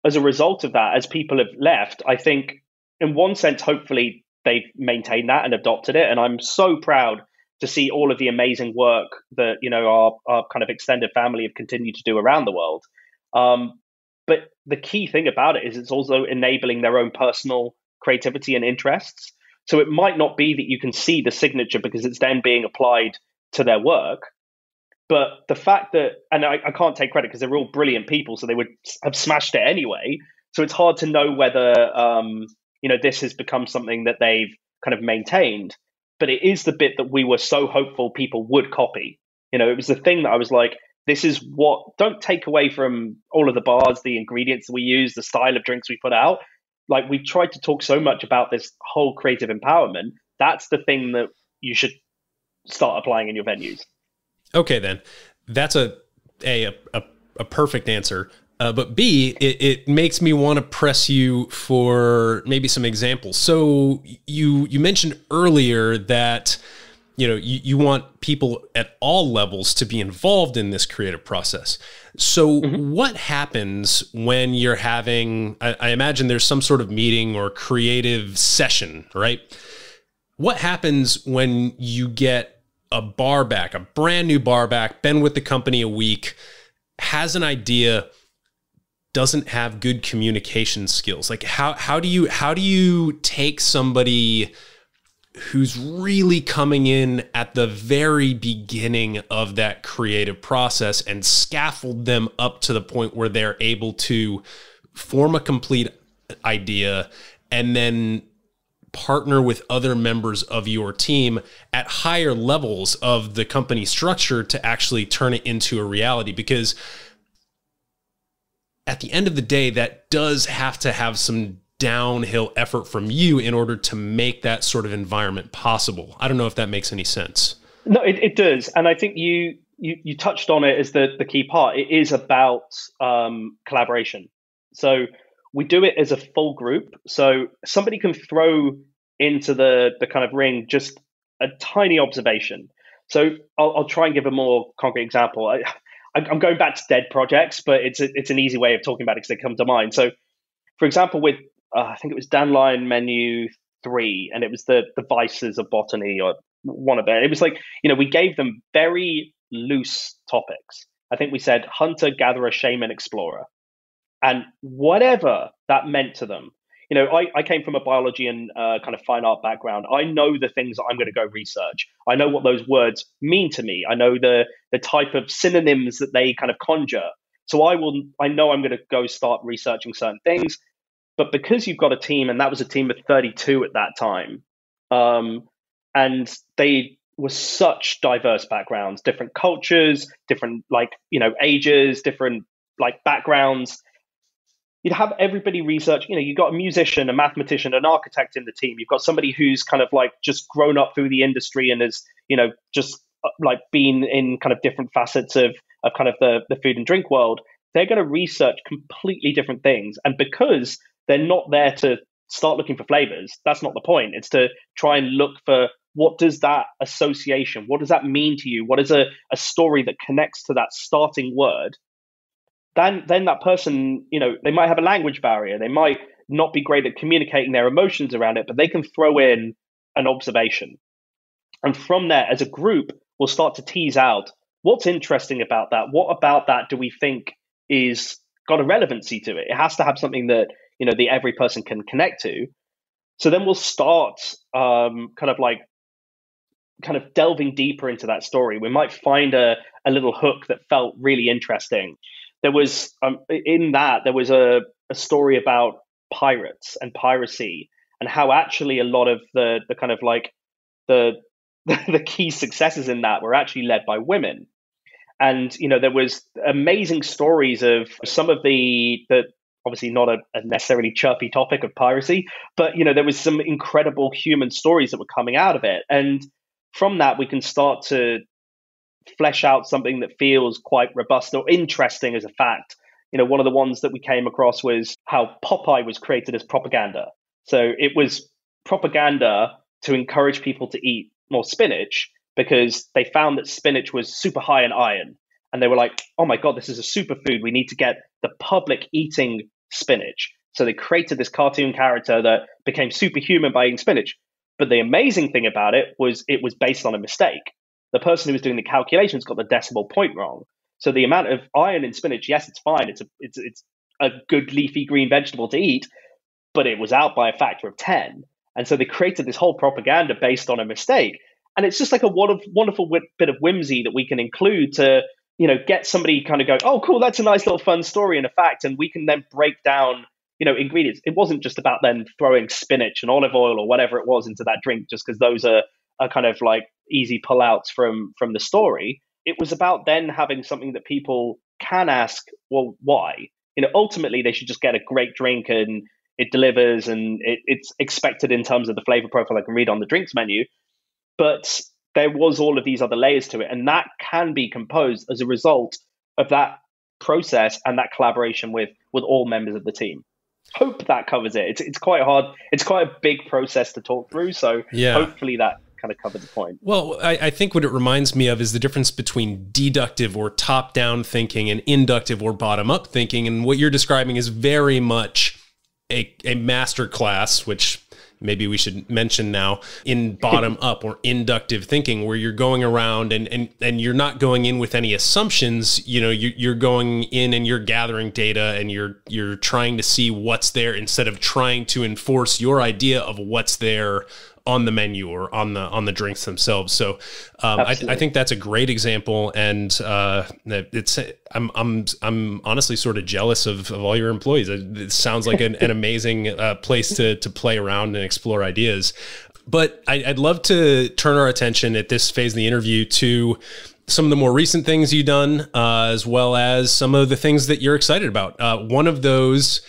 as a result of that, as people have left, I think in one sense, hopefully they've maintained that and adopted it. And I'm so proud to see all of the amazing work that, our kind of extended family have continued to do around the world. But the key thing about it is it's also enabling their own personal creativity and interests. So it might not be that you can see the signature because it's then being applied to their work. But the fact that, and I can't take credit because they're all brilliant people, so they would have smashed it anyway. So it's hard to know whether, this has become something that they've kind of maintained. But it is the bit that we were so hopeful people would copy. It was the thing that I was like, this is don't take away from all of the bars, the ingredients that we use, the style of drinks we put out. Like we tried to talk so much about this whole creative empowerment. That's the thing that you should start applying in your venues. Okay, then that's a perfect answer. But B, it makes me want to press you for maybe some examples. So you mentioned earlier that you want people at all levels to be involved in this creative process. So what happens when you're having, I imagine there's some sort of meeting or creative session, right? What happens when you get a barback, a brand new barback, been with the company a week, has an idea, doesn't have good communication skills? Like how do you take somebody who's really coming in at the very beginning of that creative process and scaffold them up to the point where they're able to form a complete idea and then partner with other members of your team at higher levels of the company structure to actually turn it into a reality? Because at the end of the day, that does have to have some downhill effort from you in order to make that sort of environment possible. I don't know if that makes any sense. No, it does. And I think you touched on it as the key part. It is about collaboration. So we do it as a full group. So somebody can throw into the kind of ring just a tiny observation. So I'll try and give a more concrete example. I'm going back to dead projects, but it's an easy way of talking about it because they come to mind. So for example, with I think it was Lyan Menu 3, and it was the vices of botany or one of them. It was like, we gave them very loose topics. I think we said hunter, gatherer, shaman, explorer, and whatever that meant to them. I came from a biology and kind of fine art background. I know the things that I'm going to go research. I know what those words mean to me. I know the type of synonyms that they kind of conjure. So I know I'm going to go start researching certain things. But because you've got a team, and that was a team of 32 at that time, and they were such diverse backgrounds, different cultures, different ages, different backgrounds. You'd have everybody research. You've got a musician, a mathematician, an architect in the team. You've got somebody who's kind of just grown up through the industry and has just been in kind of different facets of kind of the food and drink world. They're going to research completely different things, and because they're not there to start looking for flavors. That's not the point. It's to try and look for what does that association, what does that mean to you? What is a story that connects to that starting word? Then that person, they might have a language barrier. They might not be great at communicating their emotions around it, but they can throw in an observation. And from there, as a group, we'll start to tease out what's interesting about that. What about that do we think is got a relevancy to it? It has to have something that the every person can connect to. So then we'll start kind of delving deeper into that story. We might find a little hook that felt really interesting. There was there was a story about pirates and piracy, and how actually a lot of the kind of the key successes in that were actually led by women. And there was amazing stories of some of the obviously not a necessarily chirpy topic of piracy, but there was some incredible human stories that were coming out of it. And from that, we can start to flesh out something that feels quite robust or interesting as a fact. One of the ones that we came across was how Popeye was created as propaganda. So it was propaganda to encourage people to eat more spinach because they found that spinach was super high in iron. And they were like, oh my God, this is a superfood. We need to get the public eating spinach. So they created this cartoon character that became superhuman by eating spinach. But the amazing thing about it was based on a mistake. The person who was doing the calculations got the decimal point wrong. So the amount of iron in spinach, yes, it's fine. It's a good leafy green vegetable to eat, but it was out by a factor of 10. And so they created this whole propaganda based on a mistake. And it's just like a wonderful bit of whimsy that we can include to get somebody kind of go, oh, cool, that's a nice little fun story and a fact. And we can then break down, ingredients. It wasn't just about then throwing spinach and olive oil or whatever it was into that drink, just because those are kind of easy pullouts from the story. It was about then having something that people can ask, well, why? Ultimately, they should just get a great drink and it delivers and it's expected in terms of the flavor profile I can read on the drinks menu. But there was all of these other layers to it, and that can be composed as a result of that process and that collaboration with all members of the team. Hope that covers it. It's quite hard. It's quite a big process to talk through. So hopefully that kind of covers the point. Well, I think what it reminds me of is the difference between deductive or top-down thinking and inductive or bottom-up thinking. And what you're describing is very much a master class, which maybe we should mention now, in bottom up or inductive thinking, where you're going around and you're not going in with any assumptions. You know, you're going in and you're gathering data and you're trying to see what's there instead of trying to enforce your idea of what's there on the menu or on the drinks themselves. So I think that's a great example, and I'm honestly sort of jealous of all your employees. It sounds like an amazing place to play around and explore ideas. But I'd love to turn our attention at this phase of the interview to some of the more recent things you've done, as well as some of the things that you're excited about. One of those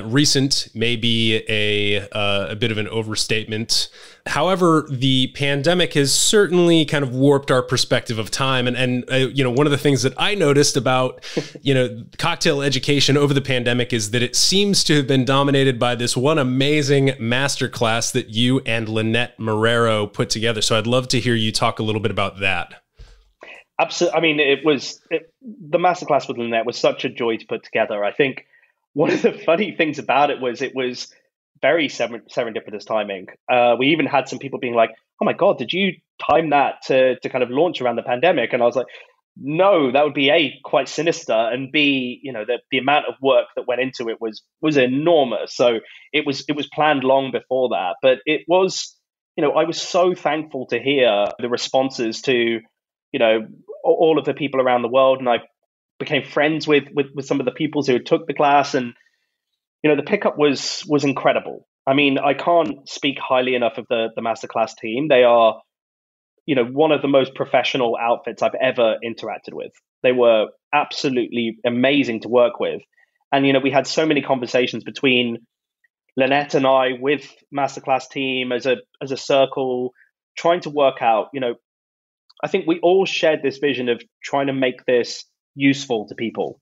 recent may be a bit of an overstatement. However, the pandemic has certainly kind of warped our perspective of time. And you know, one of the things that I noticed about, you know, cocktail education over the pandemic is that it seems to have been dominated by this one amazing masterclass that you and Lynette Marrero put together. So I'd love to hear you talk a little bit about that. Absolutely. I mean, the masterclass with Lynette was such a joy to put together. I think one of the funny things about it was very serendipitous timing. We even had some people being like, "Oh my God, did you time that to kind of launch around the pandemic?" And I was like, "No, that would be A, quite sinister, and B, you know, the amount of work that went into it was enormous. So it was planned long before that. But it was, you know, I was so thankful to hear the responses to, you know, all of the people around the world, and I became friends with some of the people who took the class, and you know, the pickup was incredible. I mean, I can't speak highly enough of the masterclass team. They are, you know, one of the most professional outfits I've ever interacted with. They were absolutely amazing to work with, and you know, we had so many conversations between Lynette and I with masterclass team as a circle, trying to work out, you know, I think we all shared this vision of trying to make this useful to people.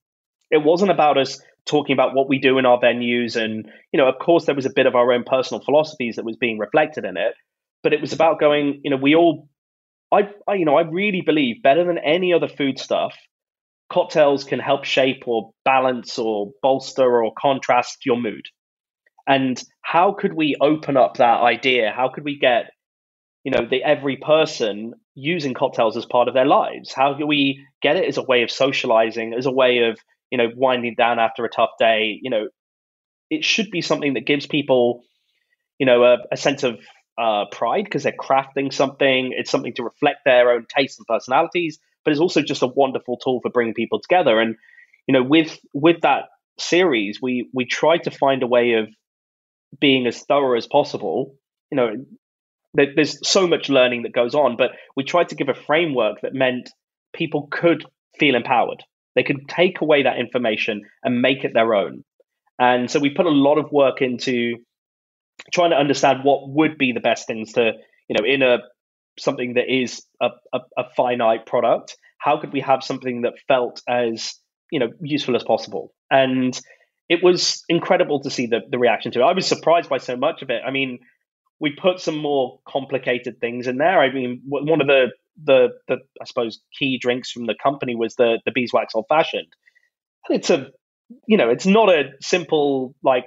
It wasn't about us talking about what we do in our venues. And, you know, of course, there was a bit of our own personal philosophies that was being reflected in it. But it was about going, you know, I really believe better than any other food stuff, cocktails can help shape or balance or bolster or contrast your mood. And how could we open up that idea? How could we get, you know, every person using cocktails as part of their lives? How do we get it as a way of socializing, as a way of, you know, winding down after a tough day? You know, it should be something that gives people, you know, a sense of pride because they're crafting something. It's something to reflect their own tastes and personalities, but it's also just a wonderful tool for bringing people together. And, you know, with that series, we tried to find a way of being as thorough as possible. You know, there's so much learning that goes on, but we tried to give a framework that meant people could feel empowered. They could take away that information and make it their own. And so we put a lot of work into trying to understand what would be the best things to, you know, in something that is a finite product, how could we have something that felt as, you know, useful as possible? And it was incredible to see the reaction to it. I was surprised by so much of it. I mean, we put some more complicated things in there. I mean, one of the I suppose key drinks from the company was the beeswax old fashioned. And it's not a simple like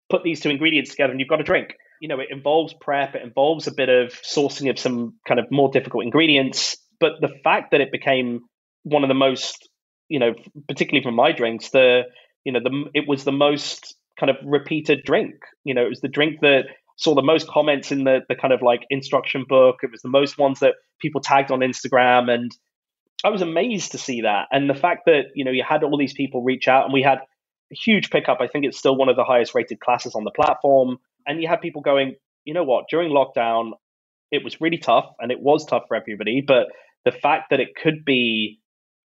put these two ingredients together and you've got a drink. You know, it involves prep, it involves a bit of sourcing of some kind of more difficult ingredients. But the fact that it became one of the most, you know, particularly from my drinks, it was the most kind of repeated drink. You know, it was the drink that saw the most comments in the kind of like instruction book. It was the most ones that people tagged on Instagram. And I was amazed to see that. And the fact that, you know, you had all these people reach out and we had a huge pickup. I think it's still one of the highest rated classes on the platform. And you had people going, you know what, during lockdown, it was really tough and it was tough for everybody. But the fact that it could be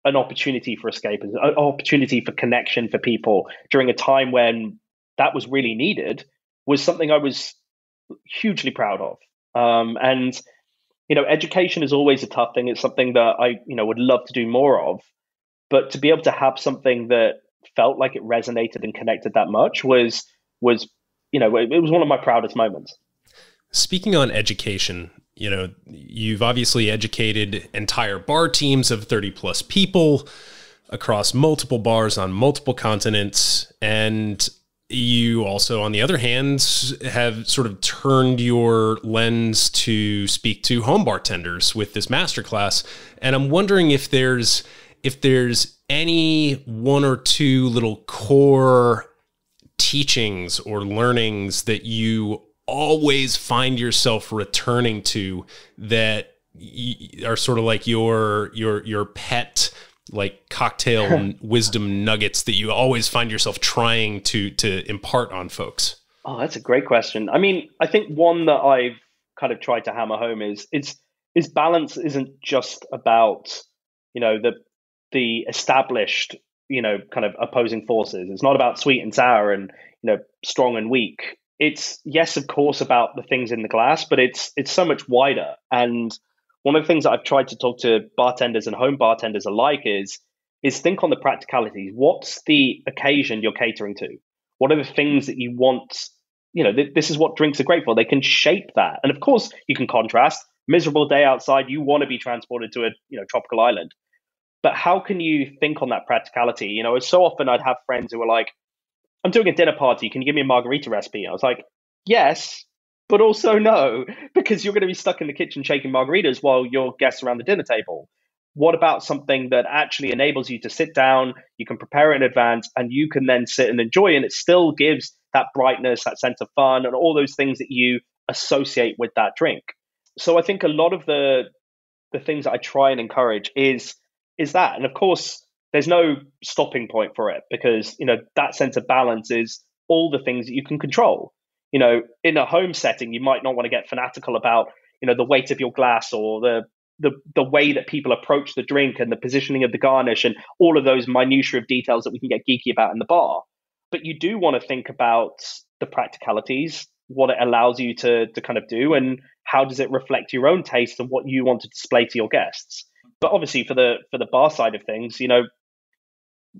an opportunity for escape, an opportunity for connection for people during a time when that was really needed was something I was hugely proud of. And, you know, education is always a tough thing. It's something that I, you know, would love to do more of. But to be able to have something that felt like it resonated and connected that much was it was one of my proudest moments. Speaking on education, you've obviously educated entire bar teams of 30 plus people across multiple bars on multiple continents. And you also, on the other hand, have sort of turned your lens to speak to home bartenders with this masterclass. And I'm wondering if there's any one or two little core teachings or learnings that you always find yourself returning to that are sort of like your pet, like cocktail wisdom nuggets that you always find yourself trying to impart on folks? Oh, that's a great question. I mean, I think one that I've kind of tried to hammer home is balance isn't just about, the established, kind of opposing forces. It's not about sweet and sour and, strong and weak. It's, yes, of course, about the things in the glass, but it's so much wider. And one of the things that I've tried to talk to bartenders and home bartenders alike is think on the practicalities. What's the occasion you're catering to? What are the things that you want? This is what drinks are great for. They can shape that. And of course, you can contrast. Miserable day outside, you want to be transported to a tropical island. But how can you think on that practicality? So often I'd have friends who were like, I'm doing a dinner party. Can you give me a margarita recipe? I was like, yes, but also no, because you're going to be stuck in the kitchen shaking margaritas while your guests are around the dinner table. What about something that actually enables you to sit down, you can prepare in advance, and you can then sit and enjoy, and it still gives that brightness, that sense of fun, and all those things that you associate with that drink. So I think a lot of the things that I try and encourage is that. And of course, there's no stopping point for it because, that sense of balance is all the things that you can control. In a home setting, you might not want to get fanatical about, the weight of your glass or the way that people approach the drink and the positioning of the garnish and all of those minutiae of details that we can get geeky about in the bar. But you do want to think about the practicalities, what it allows you to kind of do, and how does it reflect your own taste and what you want to display to your guests. But obviously for the bar side of things,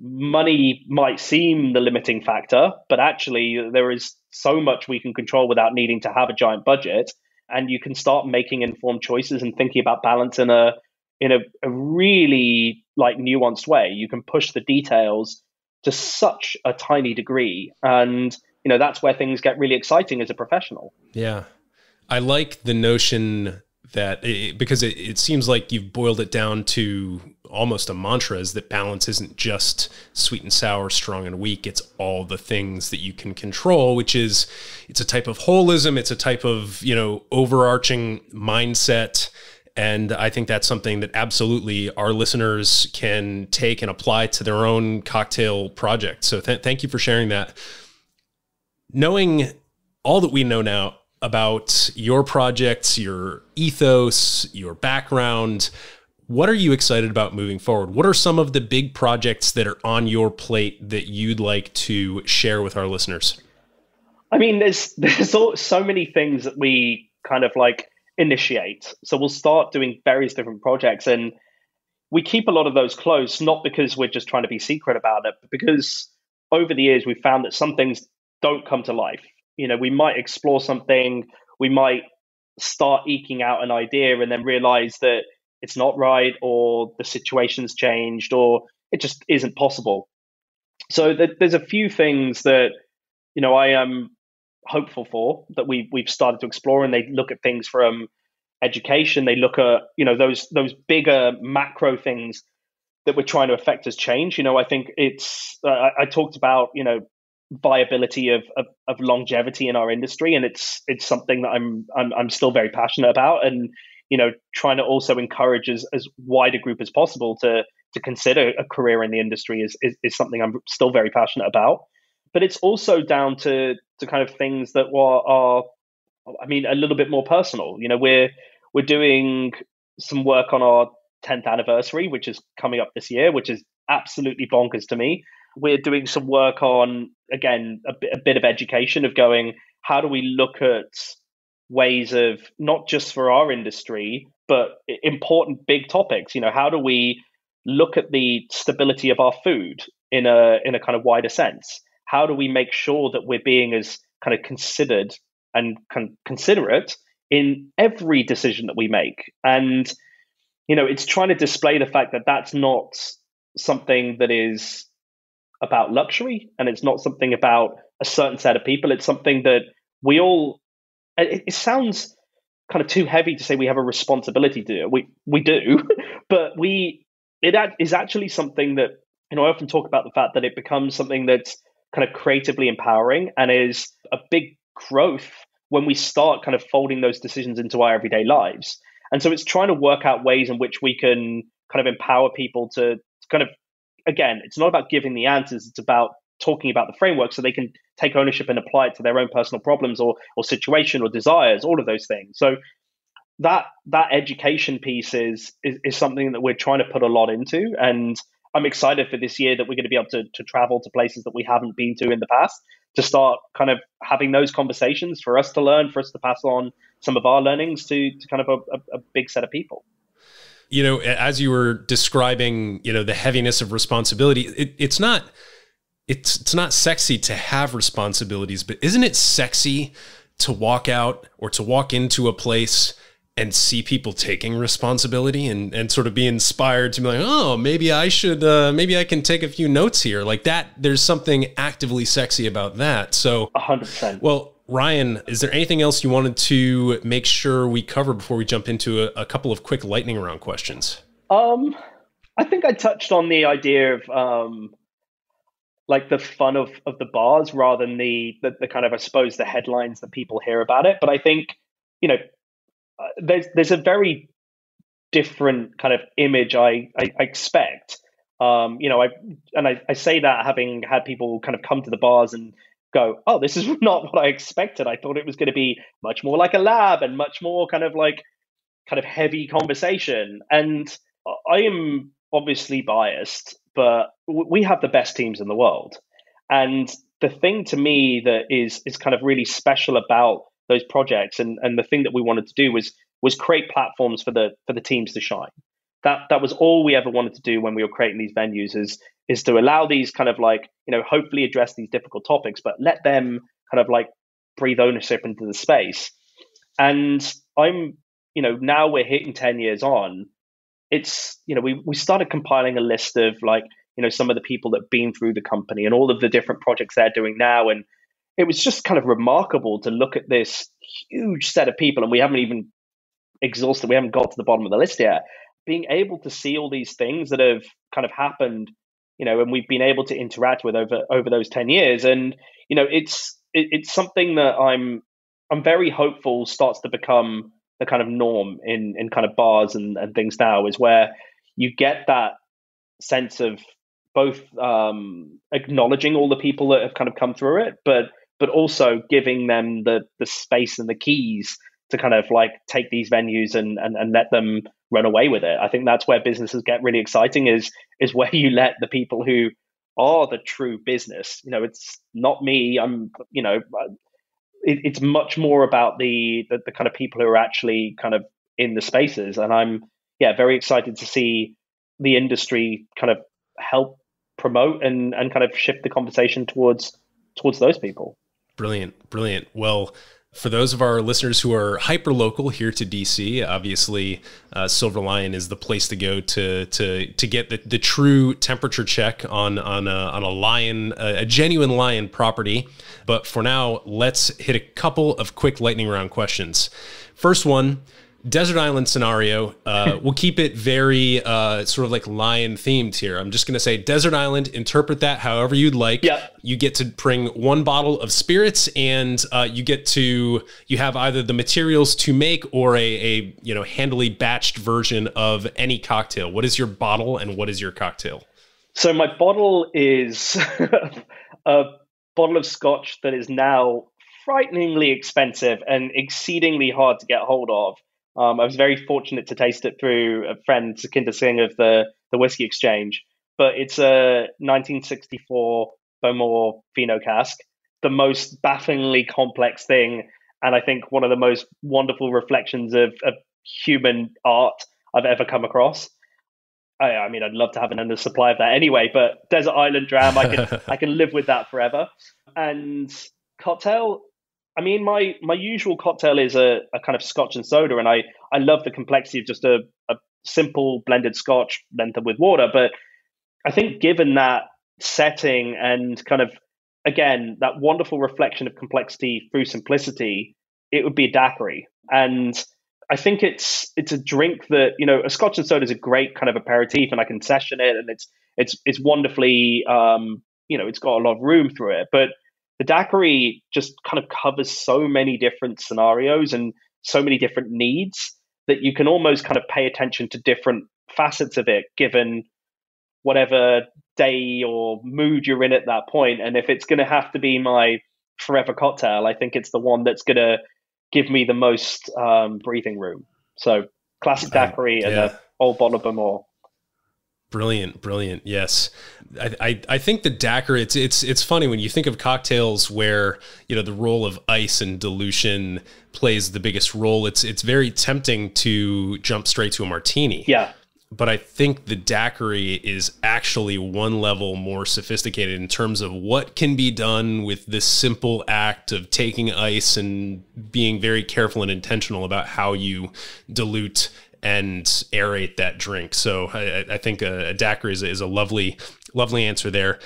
money might seem the limiting factor, but actually there is so much we can control without needing to have a giant budget. And you can start making informed choices and thinking about balance in a really nuanced way. You can push the details to such a tiny degree. And, that's where things get really exciting as a professional. Yeah. I like the notion that because it seems like you've boiled it down to almost a mantra, is that balance isn't just sweet and sour, strong and weak. It's all the things that you can control, which is, it's a type of holism. It's a type of, overarching mindset. And I think that's something that absolutely our listeners can take and apply to their own cocktail project. So thank you for sharing that. Knowing all that we know now about your projects, your ethos, your background, what are you excited about moving forward? What are some of the big projects that are on your plate that you'd like to share with our listeners? I mean, there's so many things that we kind of initiate. So we'll start doing various different projects, and we keep a lot of those close, not because we're just trying to be secret about it, but because over the years we've found that some things don't come to life. We might explore something, we might start eking out an idea and then realize that it's not right, or the situation's changed, or it just isn't possible. So there's a few things that, I am hopeful for that we've started to explore, and they look at things from education. They look at, those bigger macro things that we're trying to affect as change. I think it's, I talked about, viability of longevity in our industry, and it's something that I'm still very passionate about, and trying to also encourage as wide a group as possible to consider a career in the industry is something I'm still very passionate about. But it's also down to kind of things that are a little bit more personal. We're doing some work on our 10th anniversary, which is coming up this year, which is absolutely bonkers to me. We're doing some work on, again, a bit of education of going, how do we look at ways of, not just for our industry, but important big topics? How do we look at the stability of our food in a kind of wider sense? How do we make sure that we're being as kind of considered and considerate in every decision that we make? And it's trying to display the fact that that's not something that is about luxury, and it's not something about a certain set of people. It's something that we all, it sounds kind of too heavy to say we have a responsibility to do. We do, but it is actually something that, I often talk about the fact that it becomes something that's kind of creatively empowering and is a big growth when we start kind of folding those decisions into our everyday lives. And so it's trying to work out ways in which we can kind of empower people to kind of, again, it's not about giving the answers, it's about talking about the framework so they can take ownership and apply it to their own personal problems or situation or desires, all of those things. So that education piece is something that we're trying to put a lot into. And I'm excited for this year that we're going to be able to travel to places that we haven't been to in the past, to start kind of having those conversations, for us to learn, for us to pass on some of our learnings to kind of a big set of people. As you were describing, the heaviness of responsibility, it's not sexy to have responsibilities, but isn't it sexy to walk out or to walk into a place and see people taking responsibility and sort of be inspired to be like, oh, maybe I should, maybe I can take a few notes here like that. There's something actively sexy about that. So 100%. Well, Ryan, is there anything else you wanted to make sure we cover before we jump into a couple of quick lightning round questions? I think I touched on the idea of like the fun of the bars rather than the kind of, I suppose, the headlines that people hear about it. But I think, there's a very different kind of image I expect. I say that having had people kind of come to the bars and go, oh, this is not what I expected. I thought it was going to be much more like a lab and much more kind of heavy conversation. And I am obviously biased, but we have the best teams in the world. And the thing to me that is kind of really special about those projects and the thing that we wanted to do was create platforms for the teams to shine. That was all we ever wanted to do when we were creating these venues is to allow these kind of hopefully address these difficult topics, but let them kind of breathe ownership into the space. And I'm, now we're hitting 10 years on, it's, we started compiling a list of some of the people that have been through the company and all of the different projects they're doing now. And it was just kind of remarkable to look at this huge set of people, and we haven't even exhausted, we haven't got to the bottom of the list yet, being able to see all these things that have kind of happened, and we've been able to interact with over those 10 years. And, it's something that I'm very hopeful starts to become the kind of norm in kind of bars and things now, is where you get that sense of both acknowledging all the people that have kind of come through it, but also giving them the space and the keys to kind of take these venues and let them run away with it. I think that's where businesses get really exciting, is where you let the people who are the true business, it's not me. It's much more about the kind of people who are actually kind of in the spaces. And I'm, very excited to see the industry kind of help promote and kind of shift the conversation towards those people. Brilliant. Well, for those of our listeners who are hyper local here to DC, obviously Silver Lyan is the place to go to get the true temperature check on a Lyan, a genuine Lyan property. But for now, let's hit a couple of quick lightning round questions. First one, desert island scenario. We'll keep it very sort of Lyan themed here. I'm just going to say desert island, interpret that however you'd like. Yep. You get to bring one bottle of spirits, and you have either the materials to make or a handily batched version of any cocktail. What is your bottle and what is your cocktail? So my bottle is a bottle of scotch that is now frighteningly expensive and exceedingly hard to get hold of. I was very fortunate to taste it through a friend, Sukhinder Singh of the Whiskey Exchange. But it's a 1964 Bowmore Fino cask, the most bafflingly complex thing, and I think one of the most wonderful reflections of human art I've ever come across. I mean, I'd love to have an endless supply of that anyway, but desert island dram, I can live with that forever. And cocktail, I mean, my usual cocktail is a kind of scotch and soda, and I love the complexity of just a simple blended scotch blended with water. But I think given that setting and kind of, again, that wonderful reflection of complexity through simplicity, it would be a daiquiri. And I think it's a drink that, you know, a scotch and soda is a great kind of aperitif, and I can session it, and it's wonderfully, you know, it's got a lot of room through it. But the daiquiri just kind of covers so many different scenarios and so many different needs that you can almost kind of pay attention to different facets of it, given whatever day or mood you're in at that point. And if it's going to have to be my forever cocktail, I think it's the one that's going to give me the most breathing room. So classic daiquiri and an old bottle of Bamor. Brilliant. Yes. I think the daiquiri, it's funny when you think of cocktails where, you know, the role of ice and dilution plays the biggest role. It's very tempting to jump straight to a martini. Yeah. But I think the daiquiri is actually one level more sophisticated in terms of what can be done with this simple act of taking ice and being very careful and intentional about how you dilute and aerate that drink. So I think a daiquiri is a lovely answer there.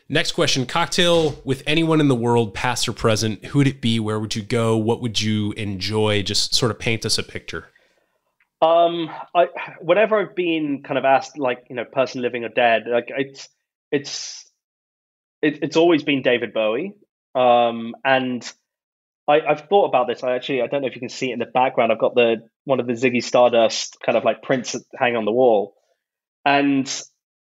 Next question, cocktail with anyone in the world, past or present, who would it be? Where would you go? What would you enjoy? Just sort of paint us a picture. Whenever I've been kind of asked, like, you know, person living or dead, like it's always been David Bowie. And I've thought about this. I don't know if you can see it in the background. I've got one of the Ziggy Stardust kind of like prints hanging on the wall. And,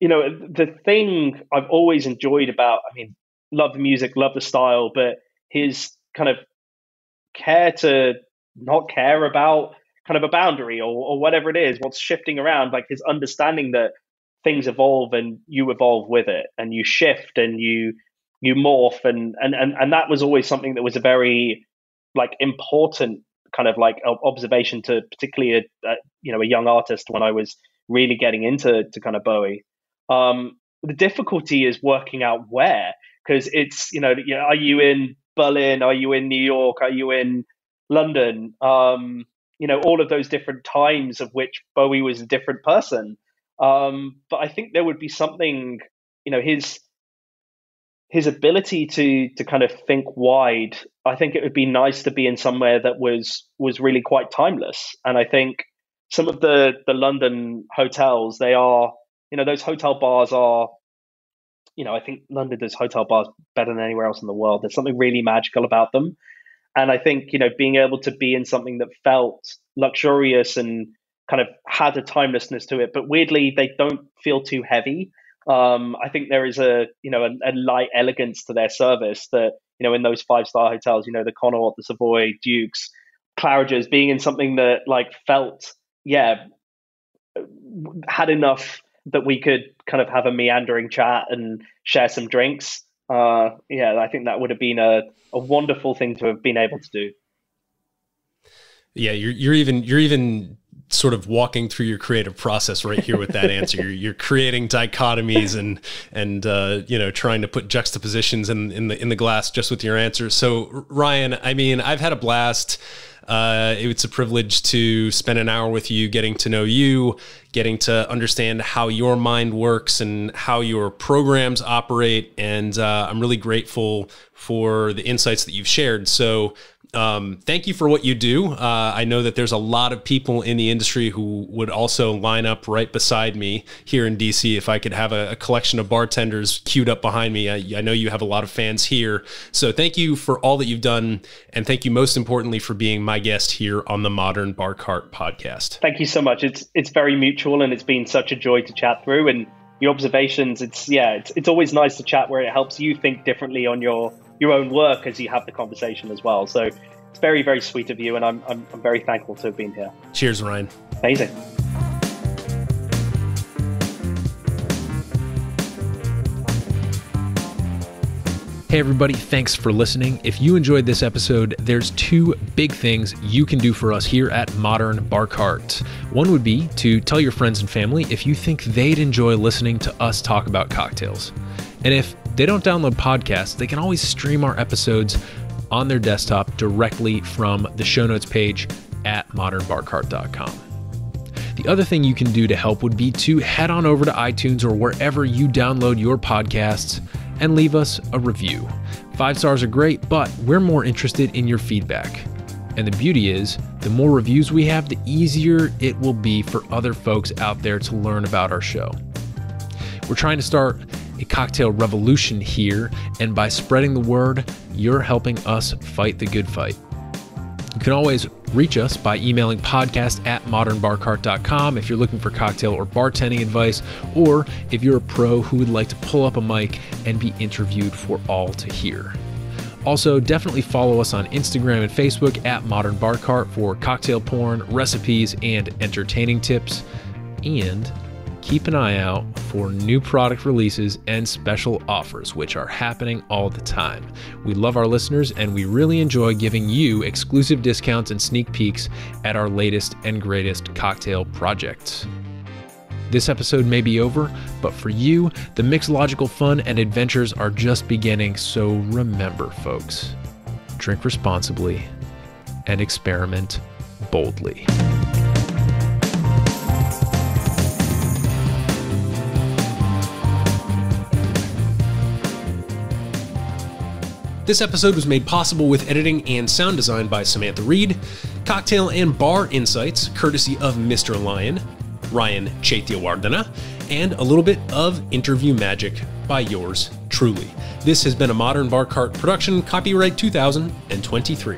you know, the thing I've always enjoyed about, I mean, love the music, love the style, but his kind of care to not care about kind of a boundary or whatever it is, what's shifting around, like his understanding that things evolve and you evolve with it, and you shift and you morph, and that was always something that was a very like important kind of like observation to particularly a young artist when I was really getting into kind of Bowie. The difficulty is working out where, because it's, you know, are you in Berlin? Are you in New York? Are you in London? You know, all of those different times of which Bowie was a different person. But I think there would be something, you know, his ability to kind of think wide. I think it would be nice to be in somewhere that was really quite timeless. And I think some of the London hotels, they are, you know, those hotel bars are, you know, I think London does hotel bars better than anywhere else in the world. There's something really magical about them. And I think, you know, being able to be in something that felt luxurious and kind of had a timelessness to it, but weirdly, they don't feel too heavy. I think there is a light elegance to their service that, you know, in those 5-star hotels, you know, the Connaught, the Savoy, Dukes, Claridge's, being in something that like felt, had enough that we could kind of have a meandering chat and share some drinks. I think that would have been a wonderful thing to have been able to do. Yeah, you're even sort of walking through your creative process right here with that answer. You're creating dichotomies and you know, trying to put juxtapositions in the glass just with your answer. So Ryan, I mean, I've had a blast. It's a privilege to spend an hour with you, getting to know you, getting to understand how your mind works and how your programs operate. And I'm really grateful for the insights that you've shared. So thank you for what you do. I know that there's a lot of people in the industry who would also line up right beside me here in DC if I could have a collection of bartenders queued up behind me. I know you have a lot of fans here. So thank you for all that you've done. And thank you most importantly for being my guest here on the Modern Bar Cart podcast. Thank you so much. It's very mutual, and it's been such a joy to chat through. And your observations, it's always nice to chat where it helps you think differently on your own work as you have the conversation as well. So it's very, very sweet of you, and I'm very thankful to have been here. Cheers, Ryan. Amazing. Hey everybody, thanks for listening. If you enjoyed this episode, there's two big things you can do for us here at Modern Bar Cart. One would be to tell your friends and family if you think they'd enjoy listening to us talk about cocktails. And if they don't download podcasts, they can always stream our episodes on their desktop directly from the show notes page at modernbarcart.com. The other thing you can do to help would be to head on over to iTunes or wherever you download your podcasts and leave us a review. 5 stars are great, but we're more interested in your feedback. And the beauty is, the more reviews we have, the easier it will be for other folks out there to learn about our show. We're trying to start a cocktail revolution here, and by spreading the word, you're helping us fight the good fight. You can always reach us by emailing podcast@modernbarcart.com if you're looking for cocktail or bartending advice, or if you're a pro who would like to pull up a mic and be interviewed for all to hear. Also, definitely follow us on Instagram and Facebook at Modern Bar Cart for cocktail porn, recipes, and entertaining tips. And keep an eye out for new product releases and special offers, which are happening all the time. We love our listeners, and we really enjoy giving you exclusive discounts and sneak peeks at our latest and greatest cocktail projects. This episode may be over, but for you, the mixological fun and adventures are just beginning. So remember, folks, drink responsibly and experiment boldly. This episode was made possible with editing and sound design by Samantha Reed, cocktail and bar insights courtesy of Mr. Lyan, Ryan Chetiyawardana, and a little bit of interview magic by yours truly. This has been a Modern Bar Cart production, copyright 2023.